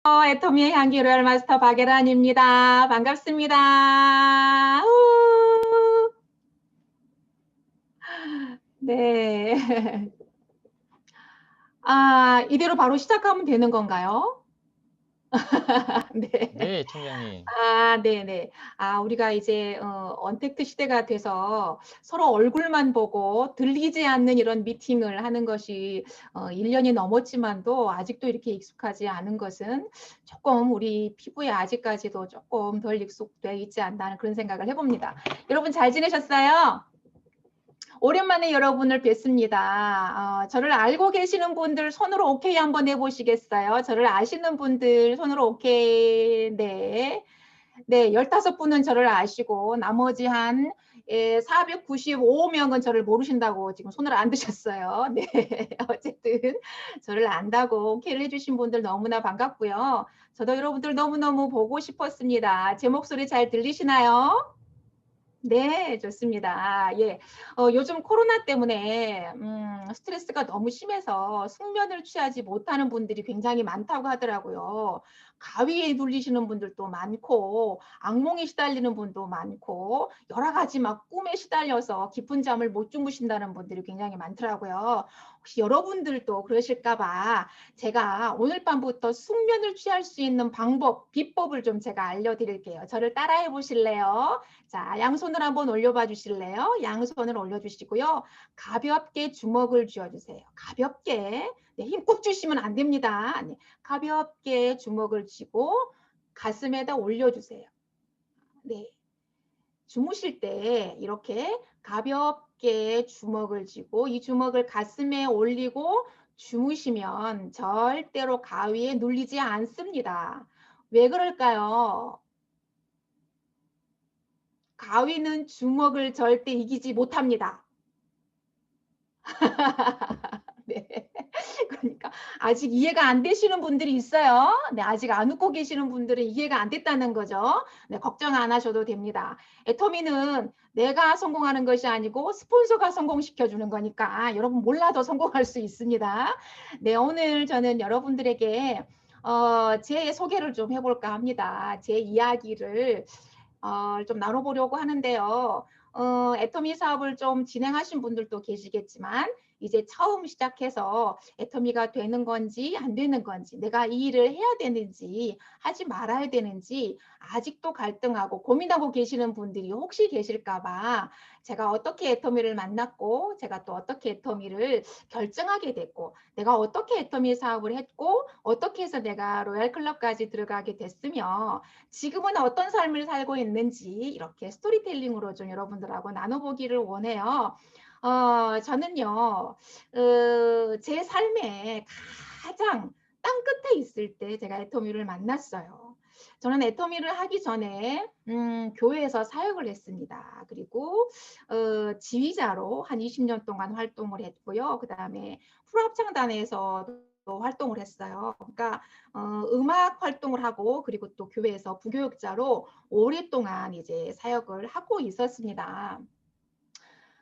애터미의 향기 로얄 마스터 박예란입니다. 반갑습니다. 우! 네. 이대로 바로 시작하면 되는 건가요? 네. 네, 총장님. 네네. 우리가 이제 언택트 시대가 돼서 서로 얼굴만 보고 들리지 않는 이런 미팅을 하는 것이 1년이 넘었지만도 아직도 이렇게 익숙하지 않은 것은 조금 우리 피부에 아직까지도 조금 덜 익숙돼 있지 않나 하는 그런 생각을 해봅니다. 여러분 잘 지내셨어요? 오랜만에 여러분을 뵙습니다. 저를 알고 계시는 분들 손으로 오케이 한번 해보시겠어요? 저를 아시는 분들 손으로 오케이. 네. 네, 15분은 저를 아시고 나머지 한 495명은 저를 모르신다고 지금 손을 안 드셨어요. 네, 어쨌든 저를 안다고 오케이를 해주신 분들 너무나 반갑고요. 저도 여러분들 너무너무 보고 싶었습니다. 제 목소리 잘 들리시나요? 네, 좋습니다. 예. 요즘 코로나 때문에 스트레스가 너무 심해서 숙면을 취하지 못하는 분들이 굉장히 많다고 하더라고요. 가위에 눌리시는 분들도 많고, 악몽에 시달리는 분도 많고, 여러 가지 막 꿈에 시달려서 깊은 잠을 못 주무신다는 분들이 굉장히 많더라고요. 혹시 여러분들도 그러실까 봐 제가 오늘 밤부터 숙면을 취할 수 있는 방법, 비법을 좀 제가 알려드릴게요. 저를 따라해 보실래요? 자, 양손을 한번 올려봐 주실래요? 양손을 올려주시고요. 가볍게 주먹을 쥐어주세요. 가볍게. 네, 힘 꾹 주시면 안 됩니다. 네, 가볍게 주먹을 쥐고 가슴에다 올려주세요. 네, 주무실 때 이렇게 가볍게 주먹을 쥐고 이 주먹을 가슴에 올리고 주무시면 절대로 가위에 눌리지 않습니다. 왜 그럴까요? 가위는 주먹을 절대 이기지 못합니다. 네. 그러니까 아직 이해가 안 되시는 분들이 있어요. 네, 아직 안 웃고 계시는 분들은 이해가 안 됐다는 거죠. 네, 걱정 안 하셔도 됩니다. 애터미는 내가 성공하는 것이 아니고 스폰서가 성공시켜 주는 거니까 여러분 몰라도 성공할 수 있습니다. 네, 오늘 저는 여러분들에게 제 소개를 좀 해볼까 합니다. 제 이야기를 좀 나눠보려고 하는데요. 애터미 사업을 좀 진행하신 분들도 계시겠지만 이제 처음 시작해서 애터미가 되는 건지 안 되는 건지 내가 이 일을 해야 되는지 하지 말아야 되는지 아직도 갈등하고 고민하고 계시는 분들이 혹시 계실까 봐 제가 어떻게 애터미를 만났고 제가 또 어떻게 애터미를 결정하게 됐고 내가 어떻게 애터미 사업을 했고 어떻게 해서 내가 로얄 클럽까지 들어가게 됐으며 지금은 어떤 삶을 살고 있는지 이렇게 스토리텔링으로 좀 여러분들하고 나눠보기를 원해요. 저는요, 제 삶에 가장 땅끝에 있을 때 제가 애터미를 만났어요. 저는 애터미를 하기 전에 교회에서 사역을 했습니다. 그리고 지휘자로 한 20년 동안 활동을 했고요. 그 다음에 풀합창단에서 활동을 했어요. 그러니까 음악 활동을 하고 그리고 또 교회에서 부교육자로 오랫동안 이제 사역을 하고 있었습니다.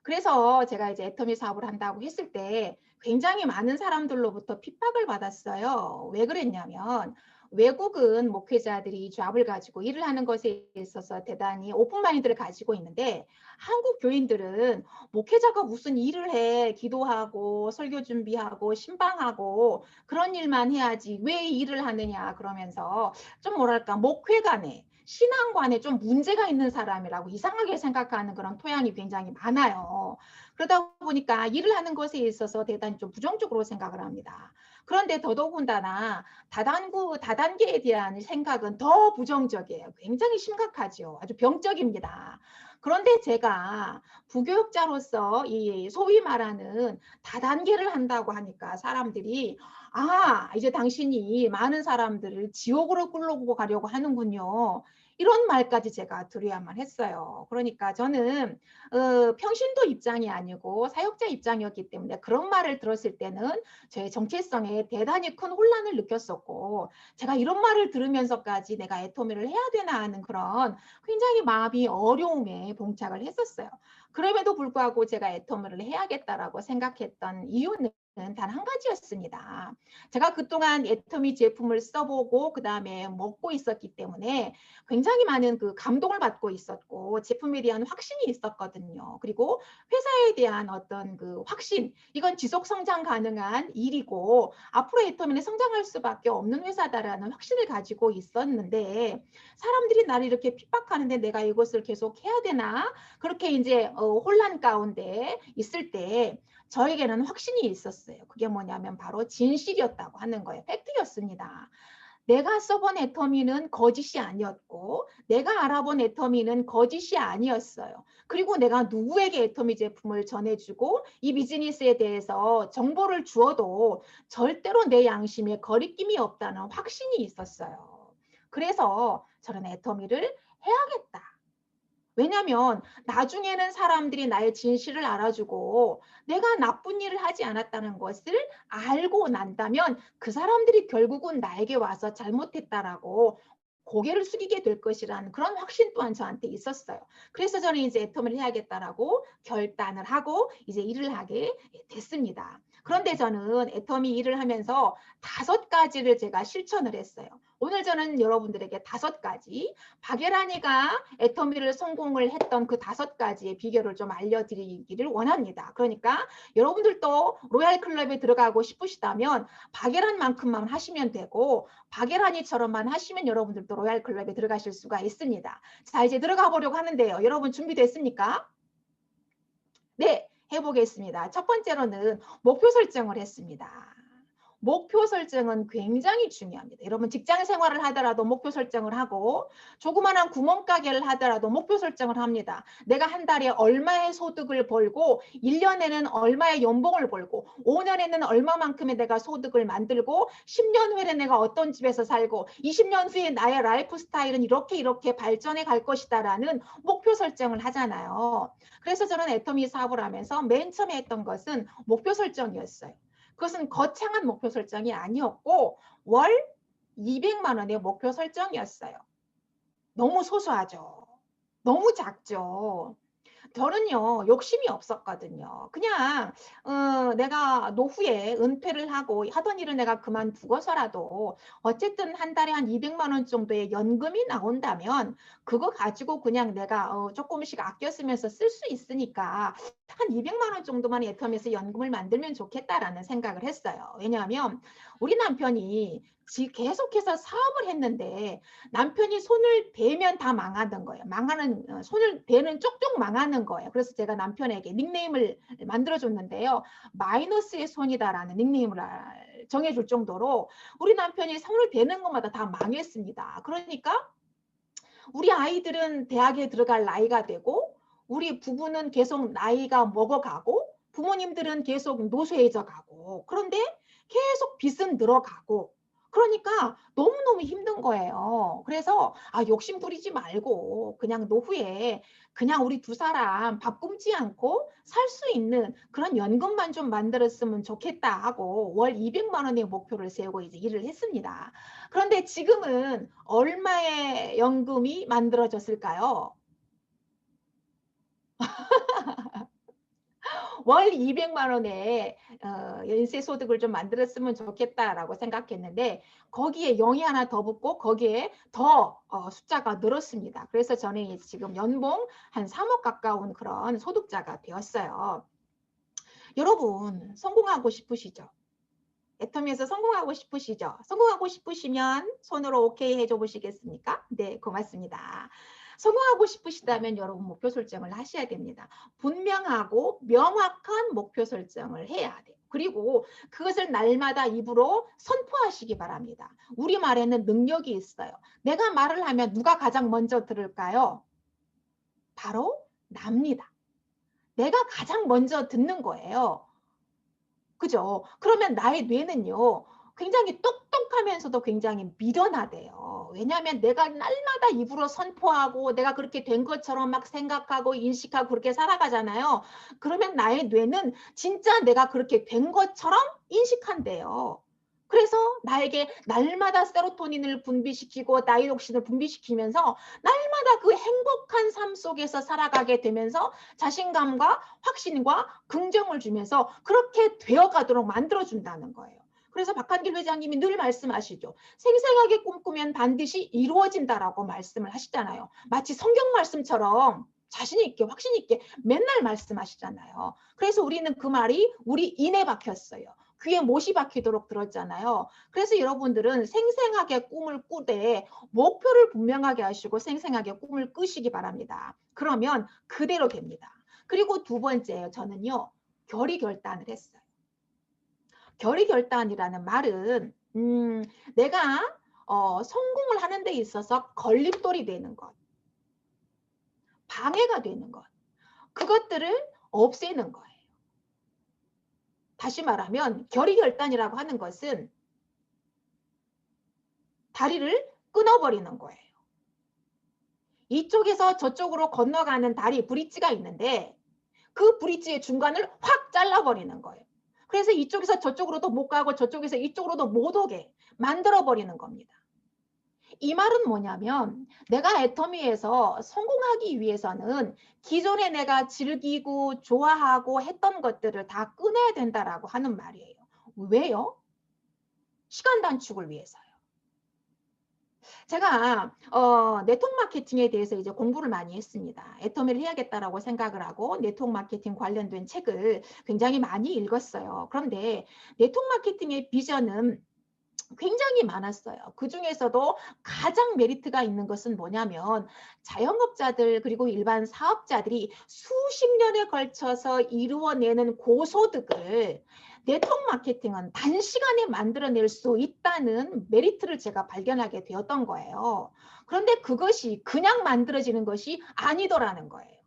그래서 제가 이제 애터미 사업을 한다고 했을 때 굉장히 많은 사람들로부터 핍박을 받았어요. 왜 그랬냐면 외국은 목회자들이 잡을 가지고 일을 하는 것에 있어서 대단히 오픈 마인드를 가지고 있는데 한국 교인들은 목회자가 무슨 일을 해 기도하고 설교 준비하고 신방하고 그런 일만 해야지 왜 일을 하느냐 그러면서 좀 뭐랄까 목회관에 신앙관에 좀 문제가 있는 사람이라고 이상하게 생각하는 그런 토양이 굉장히 많아요. 그러다 보니까 일을 하는 것에 있어서 대단히 좀 부정적으로 생각을 합니다. 그런데 더더군다나 다단계에 대한 생각은 더 부정적이에요. 굉장히 심각하죠. 아주 병적입니다. 그런데 제가 부교육자로서 이 소위 말하는 다단계를 한다고 하니까 사람들이 이제 당신이 많은 사람들을 지옥으로 끌고 가려고 하는군요. 이런 말까지 제가 드려야만 했어요. 그러니까 저는 평신도 입장이 아니고 사역자 입장이었기 때문에 그런 말을 들었을 때는 저의 정체성에 대단히 큰 혼란을 느꼈었고 제가 이런 말을 들으면서까지 내가 애터미를 해야 되나 하는 그런 굉장히 마음이 어려움에 봉착을 했었어요. 그럼에도 불구하고 제가 애터미를 해야겠다라고 생각했던 이유는 단 한 가지였습니다. 제가 그동안 애터미 제품을 써보고 그다음에 먹고 있었기 때문에 굉장히 많은 그 감동을 받고 있었고 제품에 대한 확신이 있었거든요. 그리고 회사에 대한 어떤 그 확신, 이건 지속 성장 가능한 일이고 앞으로 애터미는 성장할 수밖에 없는 회사다라는 확신을 가지고 있었는데 사람들이 나를 이렇게 핍박하는데 내가 이것을 계속 해야 되나? 그렇게 이제 혼란 가운데 있을 때 저에게는 확신이 있었어요. 그게 뭐냐면 바로 진실이었다고 하는 거예요. 팩트였습니다. 내가 써본 애터미는 거짓이 아니었고 내가 알아본 애터미는 거짓이 아니었어요. 그리고 내가 누구에게 애터미 제품을 전해주고 이 비즈니스에 대해서 정보를 주어도 절대로 내 양심에 거리낌이 없다는 확신이 있었어요. 그래서 저는 애터미를 해야겠다. 왜냐면 나중에는 사람들이 나의 진실을 알아주고 내가 나쁜 일을 하지 않았다는 것을 알고 난다면 그 사람들이 결국은 나에게 와서 잘못했다라고 고개를 숙이게 될 것이라는 그런 확신 또한 저한테 있었어요. 그래서 저는 이제 애터미를 해야겠다라고 결단을 하고 이제 일을 하게 됐습니다. 그런데 저는 애터미 일을 하면서 5가지를 제가 실천을 했어요. 오늘 저는 여러분들에게 5가지 박예란이가 애터미를 성공을 했던 그 5가지의 비결을 좀 알려드리기를 원합니다. 그러니까 여러분들도 로얄 클럽에 들어가고 싶으시다면 박예란만큼만 하시면 되고 박예란이처럼만 하시면 여러분들도 로얄 클럽에 들어가실 수가 있습니다. 자, 이제 들어가 보려고 하는데요. 여러분 준비됐습니까? 네, 해보겠습니다. 첫 번째로는 목표 설정을 했습니다. 목표 설정은 굉장히 중요합니다. 여러분 직장 생활을 하더라도 목표 설정을 하고 조그마한 구멍가게를 하더라도 목표 설정을 합니다. 내가 한 달에 얼마의 소득을 벌고 1년에는 얼마의 연봉을 벌고 5년에는 얼마만큼의 내가 소득을 만들고 10년 후에 내가 어떤 집에서 살고 20년 후에 나의 라이프 스타일은 이렇게 발전해 갈 것이다라는 목표 설정을 하잖아요. 그래서 저는 애터미 사업을 하면서 맨 처음에 했던 것은 목표 설정이었어요. 그것은 거창한 목표 설정이 아니었고 월 200만 원의 목표 설정이었어요. 너무 소소하죠. 너무 작죠. 저는요 욕심이 없었거든요. 그냥 내가 노후에 은퇴를 하고 하던 일을 내가 그만두고서라도 어쨌든 한 달에 한 200만 원 정도의 연금이 나온다면 그거 가지고 그냥 내가 조금씩 아껴 쓰면서 쓸 수 있으니까 한 200만 원 정도만 애텀에서 연금을 만들면 좋겠다라는 생각을 했어요. 왜냐하면 우리 남편이 계속해서 사업을 했는데 남편이 손을 대면 다 망하던 거예요. 손을 대는 쪽쪽 망하는 거예요. 그래서 제가 남편에게 닉네임을 만들어줬는데요. 마이너스의 손이다라는 닉네임을 정해줄 정도로 우리 남편이 손을 대는 것마다 다 망했습니다. 그러니까 우리 아이들은 대학에 들어갈 나이가 되고 우리 부부는 계속 나이가 먹어가고 부모님들은 계속 노쇠해져 가고 그런데 계속 빚은 늘어가고 그러니까 너무너무 힘든 거예요. 그래서 욕심 부리지 말고 그냥 노후에 그냥 우리 두 사람 밥 굶지 않고 살 수 있는 그런 연금만 좀 만들었으면 좋겠다 하고 월 200만 원의 목표를 세우고 이제 일을 했습니다. 그런데 지금은 얼마의 연금이 만들어졌을까요? 월 200만 원의 연쇄 소득을 좀 만들었으면 좋겠다라고 생각했는데 거기에 0이 하나 더 붙고 거기에 더 숫자가 늘었습니다. 그래서 저는 지금 연봉 한 3억 가까운 그런 소득자가 되었어요. 여러분 성공하고 싶으시죠? 애터미에서 성공하고 싶으시죠? 성공하고 싶으시면 손으로 오케이 해줘 보시겠습니까? 네, 고맙습니다. 성공하고 싶으시다면 여러분 목표 설정을 하셔야 됩니다. 분명하고 명확한 목표 설정을 해야 돼요. 그리고 그것을 날마다 입으로 선포하시기 바랍니다. 우리말에는 능력이 있어요. 내가 말을 하면 누가 가장 먼저 들을까요? 바로 납니다. 내가 가장 먼저 듣는 거예요. 그죠? 그러면 나의 뇌는요, 굉장히 똑똑하면서도 굉장히 미련하대요. 왜냐하면 내가 날마다 입으로 선포하고 내가 그렇게 된 것처럼 막 생각하고 인식하고 그렇게 살아가잖아요. 그러면 나의 뇌는 진짜 내가 그렇게 된 것처럼 인식한대요. 그래서 나에게 날마다 세로토닌을 분비시키고 나이록신을 분비시키면서 날마다 그 행복한 삶 속에서 살아가게 되면서 자신감과 확신과 긍정을 주면서 그렇게 되어가도록 만들어준다는 거예요. 그래서 박한길 회장님이 늘 말씀하시죠. 생생하게 꿈꾸면 반드시 이루어진다라고 말씀을 하시잖아요. 마치 성경 말씀처럼 자신 있게 확신 있게 맨날 말씀하시잖아요. 그래서 우리는 그 말이 우리 인에 박혔어요. 귀에 못이 박히도록 들었잖아요. 그래서 여러분들은 생생하게 꿈을 꾸되 목표를 분명하게 하시고 생생하게 꿈을 꾸시기 바랍니다. 그러면 그대로 됩니다. 그리고 두 번째요. 저는요. 결의결단을 했어요. 결의결단이라는 말은 내가 성공을 하는 데 있어서 걸림돌이 되는 것, 방해가 되는 것, 그것들을 없애는 거예요. 다시 말하면 결의결단이라고 하는 것은 다리를 끊어버리는 거예요. 이쪽에서 저쪽으로 건너가는 다리 브릿지가 있는데 그 브릿지의 중간을 확 잘라버리는 거예요. 그래서 이쪽에서 저쪽으로도 못 가고 저쪽에서 이쪽으로도 못 오게 만들어버리는 겁니다. 이 말은 뭐냐면 내가 애터미에서 성공하기 위해서는 기존에 내가 즐기고 좋아하고 했던 것들을 다 끊어야 된다라고 하는 말이에요. 왜요? 시간 단축을 위해서요. 제가 네트워크 마케팅에 대해서 이제 공부를 많이 했습니다. 애터미를 해야겠다라고 생각을 하고 네트워크 마케팅 관련된 책을 굉장히 많이 읽었어요. 그런데 네트워크 마케팅의 비전은 굉장히 많았어요. 그중에서도 가장 메리트가 있는 것은 뭐냐면 자영업자들 그리고 일반 사업자들이 수십 년에 걸쳐서 이루어내는 고소득을 네트워크 마케팅은 단시간에 만들어낼 수 있다는 메리트를 제가 발견하게 되었던 거예요. 그런데 그것이 그냥 만들어지는 것이 아니더라는 거예요.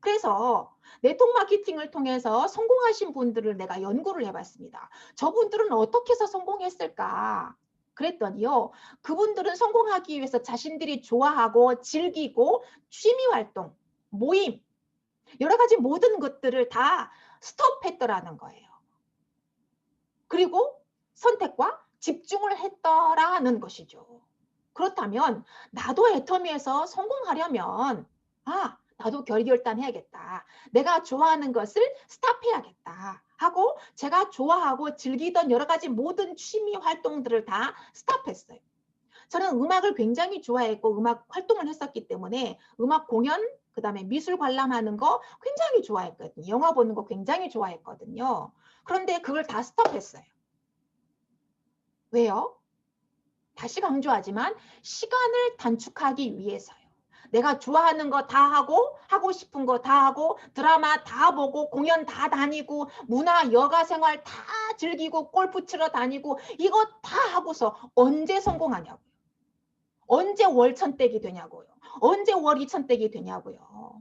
그래서 네트워크 마케팅을 통해서 성공하신 분들을 내가 연구를 해봤습니다. 저분들은 어떻게 해서 성공했을까? 그랬더니요. 그분들은 성공하기 위해서 자신들이 좋아하고 즐기고 취미활동, 모임, 여러 가지 모든 것들을 다 스톱했더라는 거예요. 그리고 선택과 집중을 했더라는 것이죠. 그렇다면 나도 애터미에서 성공하려면 나도 결결단해야겠다. 내가 좋아하는 것을 스탑해야겠다 하고 제가 좋아하고 즐기던 여러 가지 모든 취미 활동들을 다 스탑했어요. 저는 음악을 굉장히 좋아했고 음악 활동을 했었기 때문에 음악 공연, 그다음에 미술 관람하는 거 굉장히 좋아했거든요. 영화 보는 거 굉장히 좋아했거든요. 그런데 그걸 다 스톱했어요. 왜요? 다시 강조하지만 시간을 단축하기 위해서요. 내가 좋아하는 거 다 하고 하고 싶은 거 다 하고 드라마 다 보고 공연 다 다니고 문화 여가 생활 다 즐기고 골프 치러 다니고 이거 다 하고서 언제 성공하냐고요. 언제 월천댁이 되냐고요. 언제 월이천댁이 되냐고요.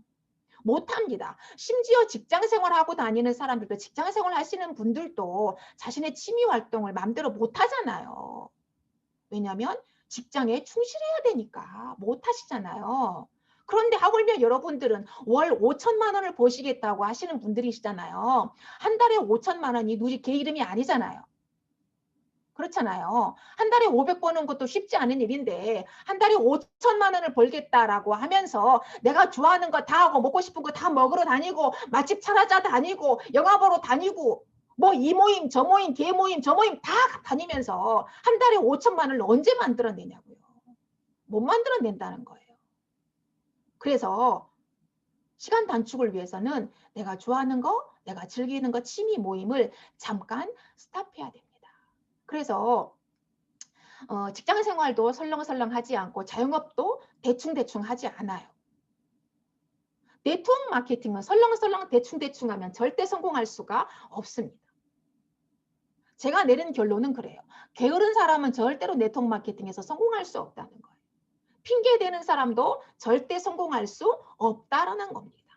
못합니다. 심지어 직장생활하고 다니는 사람들도 직장생활 하시는 분들도 자신의 취미활동을 마음대로 못하잖아요. 왜냐하면 직장에 충실해야 되니까 못하시잖아요. 그런데 하물며 여러분들은 월 5천만 원을 버시겠다고 하시는 분들이시잖아요. 한 달에 5천만 원이 누리 개 이름이 아니잖아요. 그렇잖아요. 한 달에 500 버는 것도 쉽지 않은 일인데 한 달에 5천만 원을 벌겠다라고 하면서 내가 좋아하는 거 다 하고 먹고 싶은 거 다 먹으러 다니고 맛집 찾아자 다니고 영화 보러 다니고 뭐 이 모임 저 모임 걔 모임 저 모임 다 다니면서 한 달에 5천만 원을 언제 만들어내냐고요. 못 만들어낸다는 거예요. 그래서 시간 단축을 위해서는 내가 좋아하는 거, 내가 즐기는 거 취미 모임을 잠깐 스탑해야 됩니다. 그래서 직장 생활도 설렁설렁 하지 않고 자영업도 대충대충 하지 않아요. 네트워크 마케팅은 설렁설렁 대충대충 하면 절대 성공할 수가 없습니다. 제가 내린 결론은 그래요. 게으른 사람은 절대로 네트워크 마케팅에서 성공할 수 없다는 거예요. 핑계 대는 사람도 절대 성공할 수 없다라는 겁니다.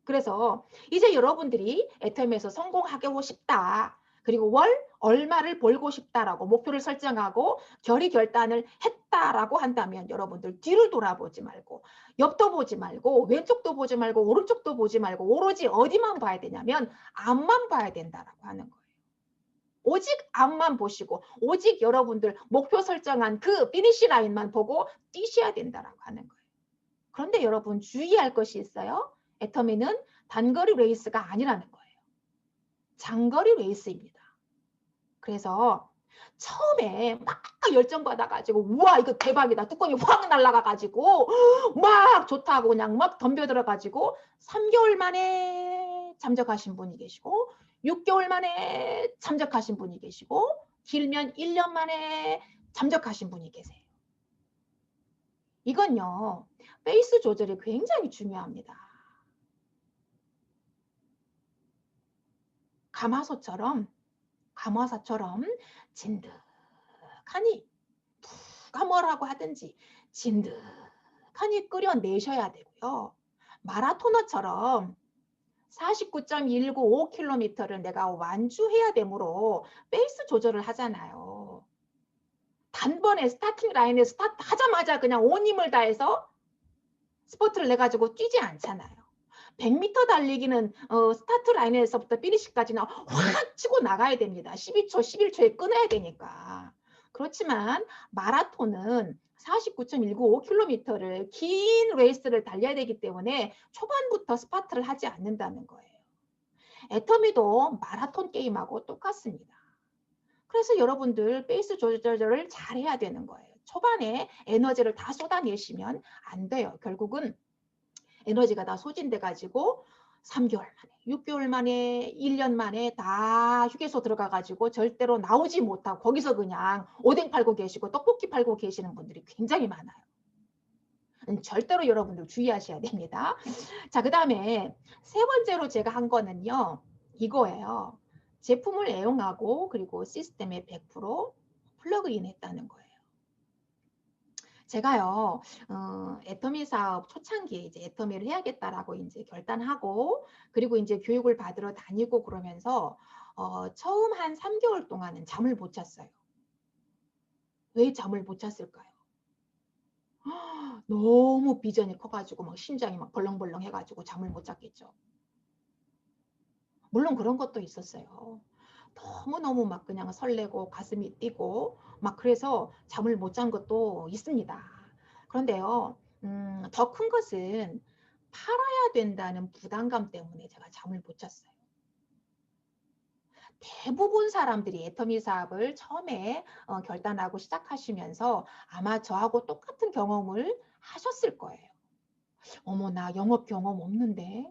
그래서 이제 여러분들이 애터미에서 성공하고 싶다. 그리고 월 얼마를 벌고 싶다라고 목표를 설정하고 결의결단을 했다라고 한다면 여러분들 뒤를 돌아보지 말고 옆도 보지 말고 왼쪽도 보지 말고 오른쪽도 보지 말고 오로지 어디만 봐야 되냐면 앞만 봐야 된다라고 하는 거예요. 오직 앞만 보시고 오직 여러분들 목표 설정한 그 피니시 라인만 보고 뛰셔야 된다라고 하는 거예요. 그런데 여러분 주의할 것이 있어요. 애터미는 단거리 레이스가 아니라는 거예요. 장거리 레이스입니다. 그래서 처음에 막 열정받아가지고 우와 이거 대박이다 뚜껑이 확 날아가가지고 막 좋다고 그냥 막 덤벼들어가지고 3개월 만에 잠적하신 분이 계시고 6개월 만에 잠적하신 분이 계시고 길면 1년 만에 잠적하신 분이 계세요. 이건요 페이스 조절이 굉장히 중요합니다. 감화사처럼 진득하니 누가 뭐라고 하든지 진득하니 끓여내셔야 되고요. 마라토너처럼 49.195km를 내가 완주해야 되므로 페이스 조절을 하잖아요. 단번에 스타팅 라인에 스타트 하자마자 그냥 온 힘을 다해서 스포트를 내가지고 뛰지 않잖아요. 100m 달리기는 스타트 라인에서부터 피니시까지는 확 치고 나가야 됩니다. 12초, 11초에 끊어야 되니까. 그렇지만 마라톤은 49.195km를 긴 레이스를 달려야 되기 때문에 초반부터 스파트를 하지 않는다는 거예요. 애터미도 마라톤 게임하고 똑같습니다. 그래서 여러분들 페이스 조절을 잘 해야 되는 거예요. 초반에 에너지를 다 쏟아내시면 안 돼요. 결국은 에너지가 다 소진돼 가지고 3개월 만에 6개월 만에 1년 만에 다 휴게소 들어가 가지고 절대로 나오지 못하고 거기서 그냥 오뎅 팔고 계시고 떡볶이 팔고 계시는 분들이 굉장히 많아요. 절대로 여러분들 주의하셔야 됩니다. 자, 그 다음에 세 번째로 제가 한 거는요. 이거예요. 제품을 애용하고 그리고 시스템에 100% 플러그인 했다는 거예요. 제가요, 애터미 사업 초창기에 이제 애터미를 해야겠다라고 이제 결단하고, 그리고 이제 교육을 받으러 다니고 그러면서, 처음 한 3개월 동안은 잠을 못 잤어요. 왜 잠을 못 잤을까요? 너무 비전이 커가지고 막 심장이 막 벌렁벌렁 해가지고 잠을 못 잤겠죠. 물론 그런 것도 있었어요. 너무너무 막 그냥 설레고 가슴이 뛰고 막 그래서 잠을 못 잔 것도 있습니다. 그런데요, 더 큰 것은 팔아야 된다는 부담감 때문에 제가 잠을 못 잤어요. 대부분 사람들이 애터미 사업을 처음에 결단하고 시작하시면서 아마 저하고 똑같은 경험을 하셨을 거예요. 어머 나 영업 경험 없는데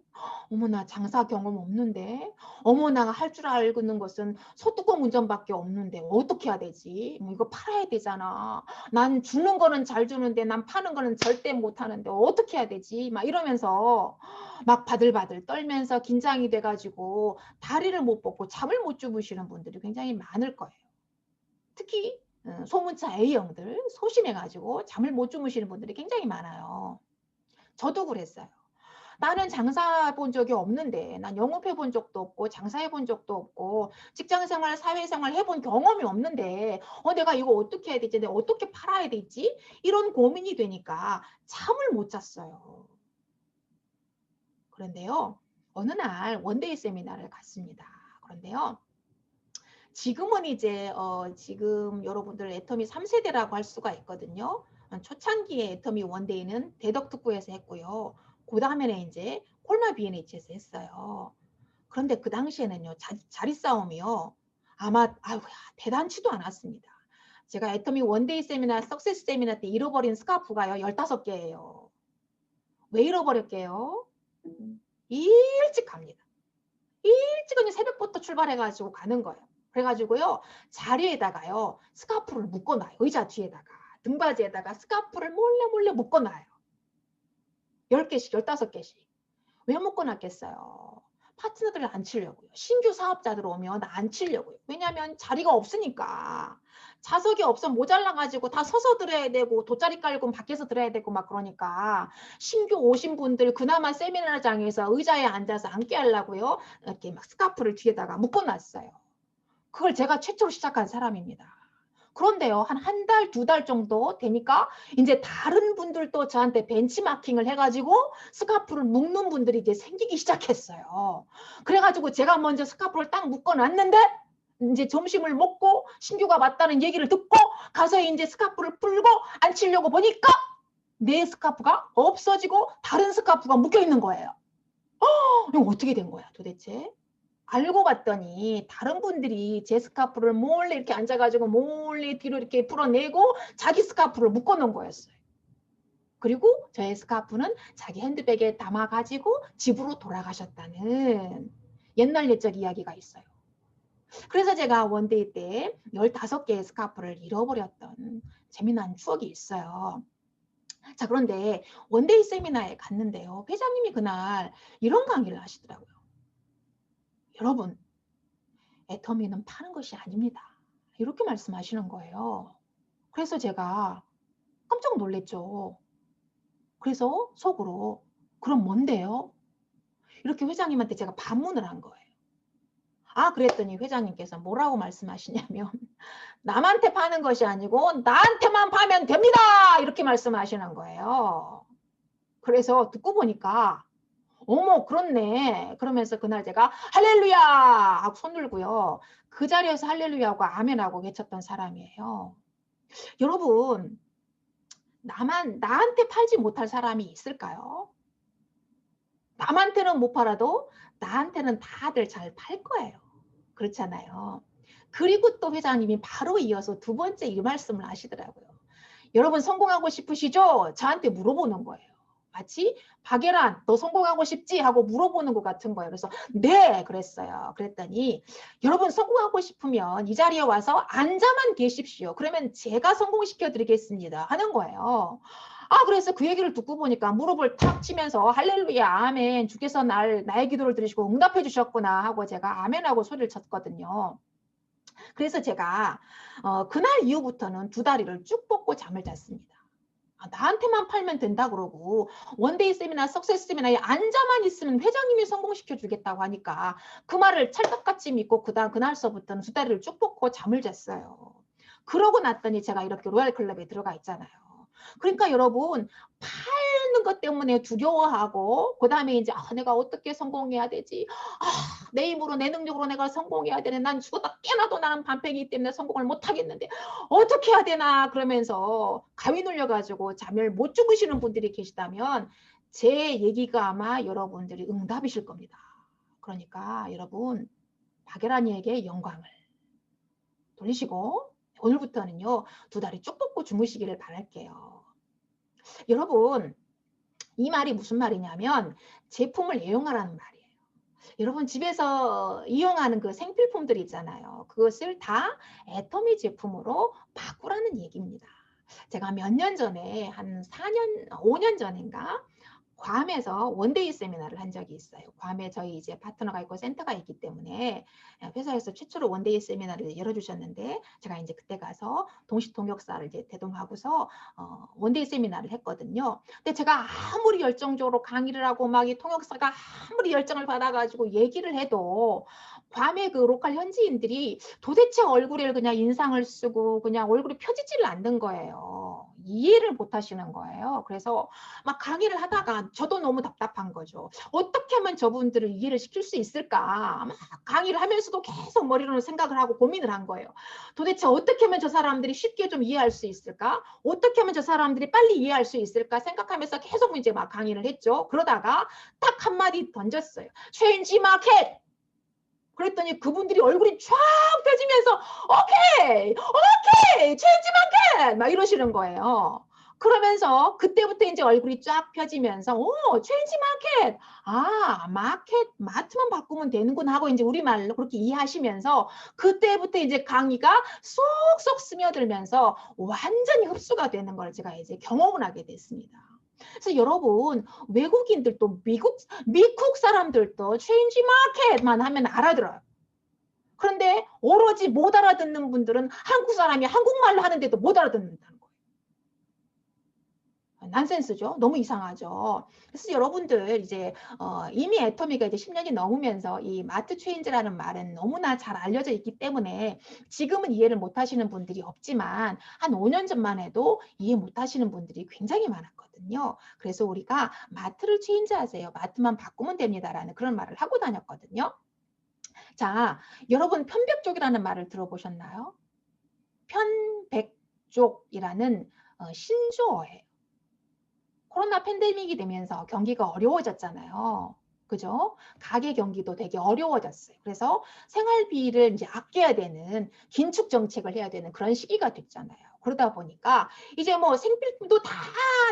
어머 나 장사 경험 없는데 어머 나 할 줄 알는 것은 소뚜껑 운전밖에 없는데 어떻게 해야 되지? 뭐 이거 팔아야 되잖아. 난 주는 거는 잘 주는데 난 파는 거는 절대 못 하는데 어떻게 해야 되지? 막 이러면서 막 바들바들 떨면서 긴장이 돼가지고 다리를 못 뻗고 잠을 못 주무시는 분들이 굉장히 많을 거예요. 특히 소문차 A형들 소심해가지고 잠을 못 주무시는 분들이 굉장히 많아요. 저도 그랬어요. 나는 장사해 본 적이 없는데 난 영업해 본 적도 없고 장사해 본 적도 없고 직장생활 사회생활 해본 경험이 없는데 내가 이거 어떻게 해야 되지? 내가 어떻게 팔아야 되지? 이런 고민이 되니까 잠을 못 잤어요. 그런데요 어느 날 원데이 세미나를 갔습니다. 그런데요 지금은 이제 지금 여러분들 애터미 3세대라고 할 수가 있거든요. 초창기에 애터미 원데이는 대덕특구에서 했고요. 그 다음에는 이제 콜마 B&H에서 했어요. 그런데 그 당시에는요 자리 싸움이요 아마 아유 대단치도 않았습니다. 제가 애터미 원데이 세미나 석세스 세미나 때 잃어버린 스카프가요 15개예요. 왜 잃어버렸게요? 일찍 갑니다. 일찍 그냥 새벽부터 출발해가지고 가는 거예요. 그래가지고요 자리에다가요 스카프를 묶어놔요. 의자 뒤에다가 등받이에다가 스카프를 몰래 묶어놔요. 10개씩 15개씩. 왜 묶어놨겠어요? 파트너들을 안 치려고요. 신규 사업자들 오면 안 치려고요. 왜냐하면 자리가 없으니까. 좌석이 없으면 모자라가지고 다 서서 들어야 되고 돗자리 깔고 밖에서 들어야 되고 막 그러니까 신규 오신 분들 그나마 세미나장에서 의자에 앉아서 앉게 하려고요. 이렇게 막 스카프를 뒤에다가 묶어놨어요. 그걸 제가 최초로 시작한 사람입니다. 그런데요, 한 달, 2달 정도 되니까 이제 다른 분들도 저한테 벤치마킹을 해가지고 스카프를 묶는 분들이 이제 생기기 시작했어요. 그래가지고 제가 먼저 스카프를 딱 묶어놨는데 이제 점심을 먹고 신규가 왔다는 얘기를 듣고 가서 이제 스카프를 풀고 앉히려고 보니까 내 스카프가 없어지고 다른 스카프가 묶여 있는 거예요. 이거 어떻게 된 거야 도대체? 알고 봤더니 다른 분들이 제 스카프를 몰래 이렇게 앉아가지고 몰래 뒤로 이렇게 풀어내고 자기 스카프를 묶어 놓은 거였어요. 그리고 저의 스카프는 자기 핸드백에 담아가지고 집으로 돌아가셨다는 옛날 옛적 이야기가 있어요. 그래서 제가 원데이 때 15개의 스카프를 잃어버렸던 재미난 추억이 있어요. 자, 그런데 원데이 세미나에 갔는데요. 회장님이 그날 이런 강의를 하시더라고요. 여러분, 애터미는 파는 것이 아닙니다. 이렇게 말씀하시는 거예요. 그래서 제가 깜짝 놀랐죠. 그래서 속으로 그럼 뭔데요? 이렇게 회장님한테 제가 반문을 한 거예요. 아, 그랬더니 회장님께서 뭐라고 말씀하시냐면 남한테 파는 것이 아니고 나한테만 파면 됩니다. 이렇게 말씀하시는 거예요. 그래서 듣고 보니까 어머 그렇네. 그러면서 그날 제가 할렐루야 하고 손 들고요. 그 자리에서 할렐루야하고 아멘하고 외쳤던 사람이에요. 여러분 나한테 팔지 못할 사람이 있을까요? 남한테는 못 팔아도 나한테는 다들 잘 팔 거예요. 그렇잖아요. 그리고 또 회장님이 바로 이어서 두 번째 이 말씀을 하시더라고요. 여러분 성공하고 싶으시죠? 저한테 물어보는 거예요. 마치 박예란 너 성공하고 싶지? 하고 물어보는 것 같은 거예요. 그래서 네 그랬어요. 그랬더니 여러분 성공하고 싶으면 이 자리에 와서 앉아만 계십시오. 그러면 제가 성공시켜 드리겠습니다. 하는 거예요. 아 그래서 그 얘기를 듣고 보니까 무릎을 탁 치면서 할렐루야 아멘 주께서 나의 기도를 들으시고 응답해 주셨구나 하고 제가 아멘하고 소리를 쳤거든요. 그래서 제가 그날 이후부터는 두 다리를 쭉 뻗고 잠을 잤습니다. 아, 나한테만 팔면 된다 그러고 원데이 세미나 석세스 세미나에 앉아만 있으면 회장님이 성공시켜 주겠다고 하니까 그 말을 찰떡같이 믿고 그날서부터는 두 다리를 쭉 뻗고 잠을 잤어요. 그러고 났더니 제가 이렇게 로얄 클럽에 들어가 있잖아요. 그러니까 여러분 파는 것 때문에 두려워하고 그 다음에 이제 내가 어떻게 성공해야 되지? 내 힘으로 내 능력으로 내가 성공해야 되네. 난 죽었다 깨나도 나는 반패이기 때문에 성공을 못하겠는데 어떻게 해야 되나 그러면서 가위 눌려가지고 잠을 못 주무시는 분들이 계시다면 제 얘기가 아마 여러분들이 응답이실 겁니다. 그러니까 여러분 박예란이에게 영광을 돌리시고 오늘부터는요 두 다리 쭉 뻗고 주무시기를 바랄게요. 여러분 이 말이 무슨 말이냐면 제품을 애용하라는 말이에요. 여러분 집에서 이용하는 그 생필품들이 있잖아요. 그것을 다 애터미 제품으로 바꾸라는 얘기입니다. 제가 몇 년 전에 한 4년, 5년 전인가 괌에서 원데이 세미나를 한 적이 있어요. 괌에 저희 이제 파트너가 있고 센터가 있기 때문에 회사에서 최초로 원데이 세미나를 열어주셨는데 제가 이제 그때 가서 동시 통역사를 이제 대동하고서 원데이 세미나를 했거든요. 근데 제가 아무리 열정적으로 강의를 하고 막 이 통역사가 아무리 열정을 받아가지고 얘기를 해도 괌의 그 로컬 현지인들이 도대체 얼굴에 그냥 인상을 쓰고 그냥 얼굴이 펴지지를 않는 거예요. 이해를 못 하시는 거예요. 그래서 막 강의를 하다가 저도 너무 답답한 거죠. 어떻게 하면 저분들을 이해를 시킬 수 있을까? 막 강의를 하면서도 계속 머리로는 생각을 하고 고민을 한 거예요. 도대체 어떻게 하면 저 사람들이 쉽게 좀 이해할 수 있을까? 어떻게 하면 저 사람들이 빨리 이해할 수 있을까? 생각하면서 계속 이제 막 강의를 했죠. 그러다가 딱 한마디 던졌어요. 체인지 마켓! 그랬더니 그분들이 얼굴이 쫙 펴지면서 오케이! 오케이! 체인지 마켓! 막 이러시는 거예요. 그러면서 그때부터 이제 얼굴이 쫙 펴지면서 체인지 마켓! 마트만 바꾸면 되는구나 하고 이제 우리말로 그렇게 이해하시면서 그때부터 이제 강의가 쏙쏙 스며들면서 완전히 흡수가 되는 걸 제가 이제 경험을 하게 됐습니다. 그래서 여러분 외국인들도 미국 사람들도 체인지 마켓만 하면 알아들어요. 그런데 오로지 못 알아듣는 분들은 한국 사람이 한국말로 하는데도 못 알아듣는다는 거예요. 난센스죠. 너무 이상하죠. 그래서 여러분들 이제 이미 애터미가 이제 10년이 넘으면서 이 마트 체인지라는 말은 너무나 잘 알려져 있기 때문에 지금은 이해를 못 하시는 분들이 없지만 한 5년 전만 해도 이해 못 하시는 분들이 굉장히 많았거든요. 그래서 우리가 마트를 체인지하세요. 마트만 바꾸면 됩니다라는 그런 말을 하고 다녔거든요. 자, 여러분 편백족이라는 말을 들어보셨나요? 편백족이라는 신조어예요. 코로나 팬데믹이 되면서 경기가 어려워졌잖아요. 그죠? 가계 경기도 되게 어려워졌어요. 그래서 생활비를 이제 아껴야 되는 긴축 정책을 해야 되는 그런 시기가 됐잖아요. 그러다 보니까 이제 뭐 생필품도 다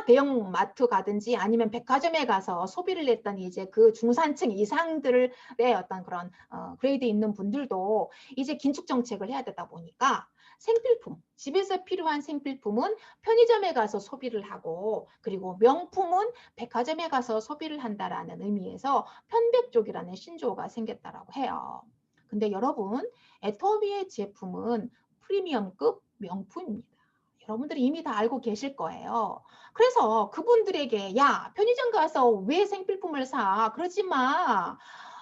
대형 마트 가든지 아니면 백화점에 가서 소비를 했던 이제 그 중산층 이상들의 어떤 그런 그레이드 있는 분들도 이제 긴축 정책을 해야 되다 보니까 생필품, 집에서 필요한 생필품은 편의점에 가서 소비를 하고 그리고 명품은 백화점에 가서 소비를 한다라는 의미에서 편백족이라는 신조어가 생겼다라고 해요. 근데 여러분, 애터미의 제품은 프리미엄급 명품입니다. 여러분들이 이미 다 알고 계실 거예요. 그래서 그분들에게 야, 편의점 가서 왜 생필품을 사? 그러지 마.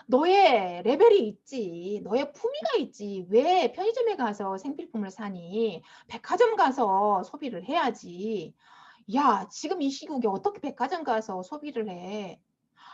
너의 레벨이 있지. 너의 품위가 있지. 왜 편의점에 가서 생필품을 사니? 백화점 가서 소비를 해야지. 야, 지금 이 시국에 어떻게 백화점 가서 소비를 해?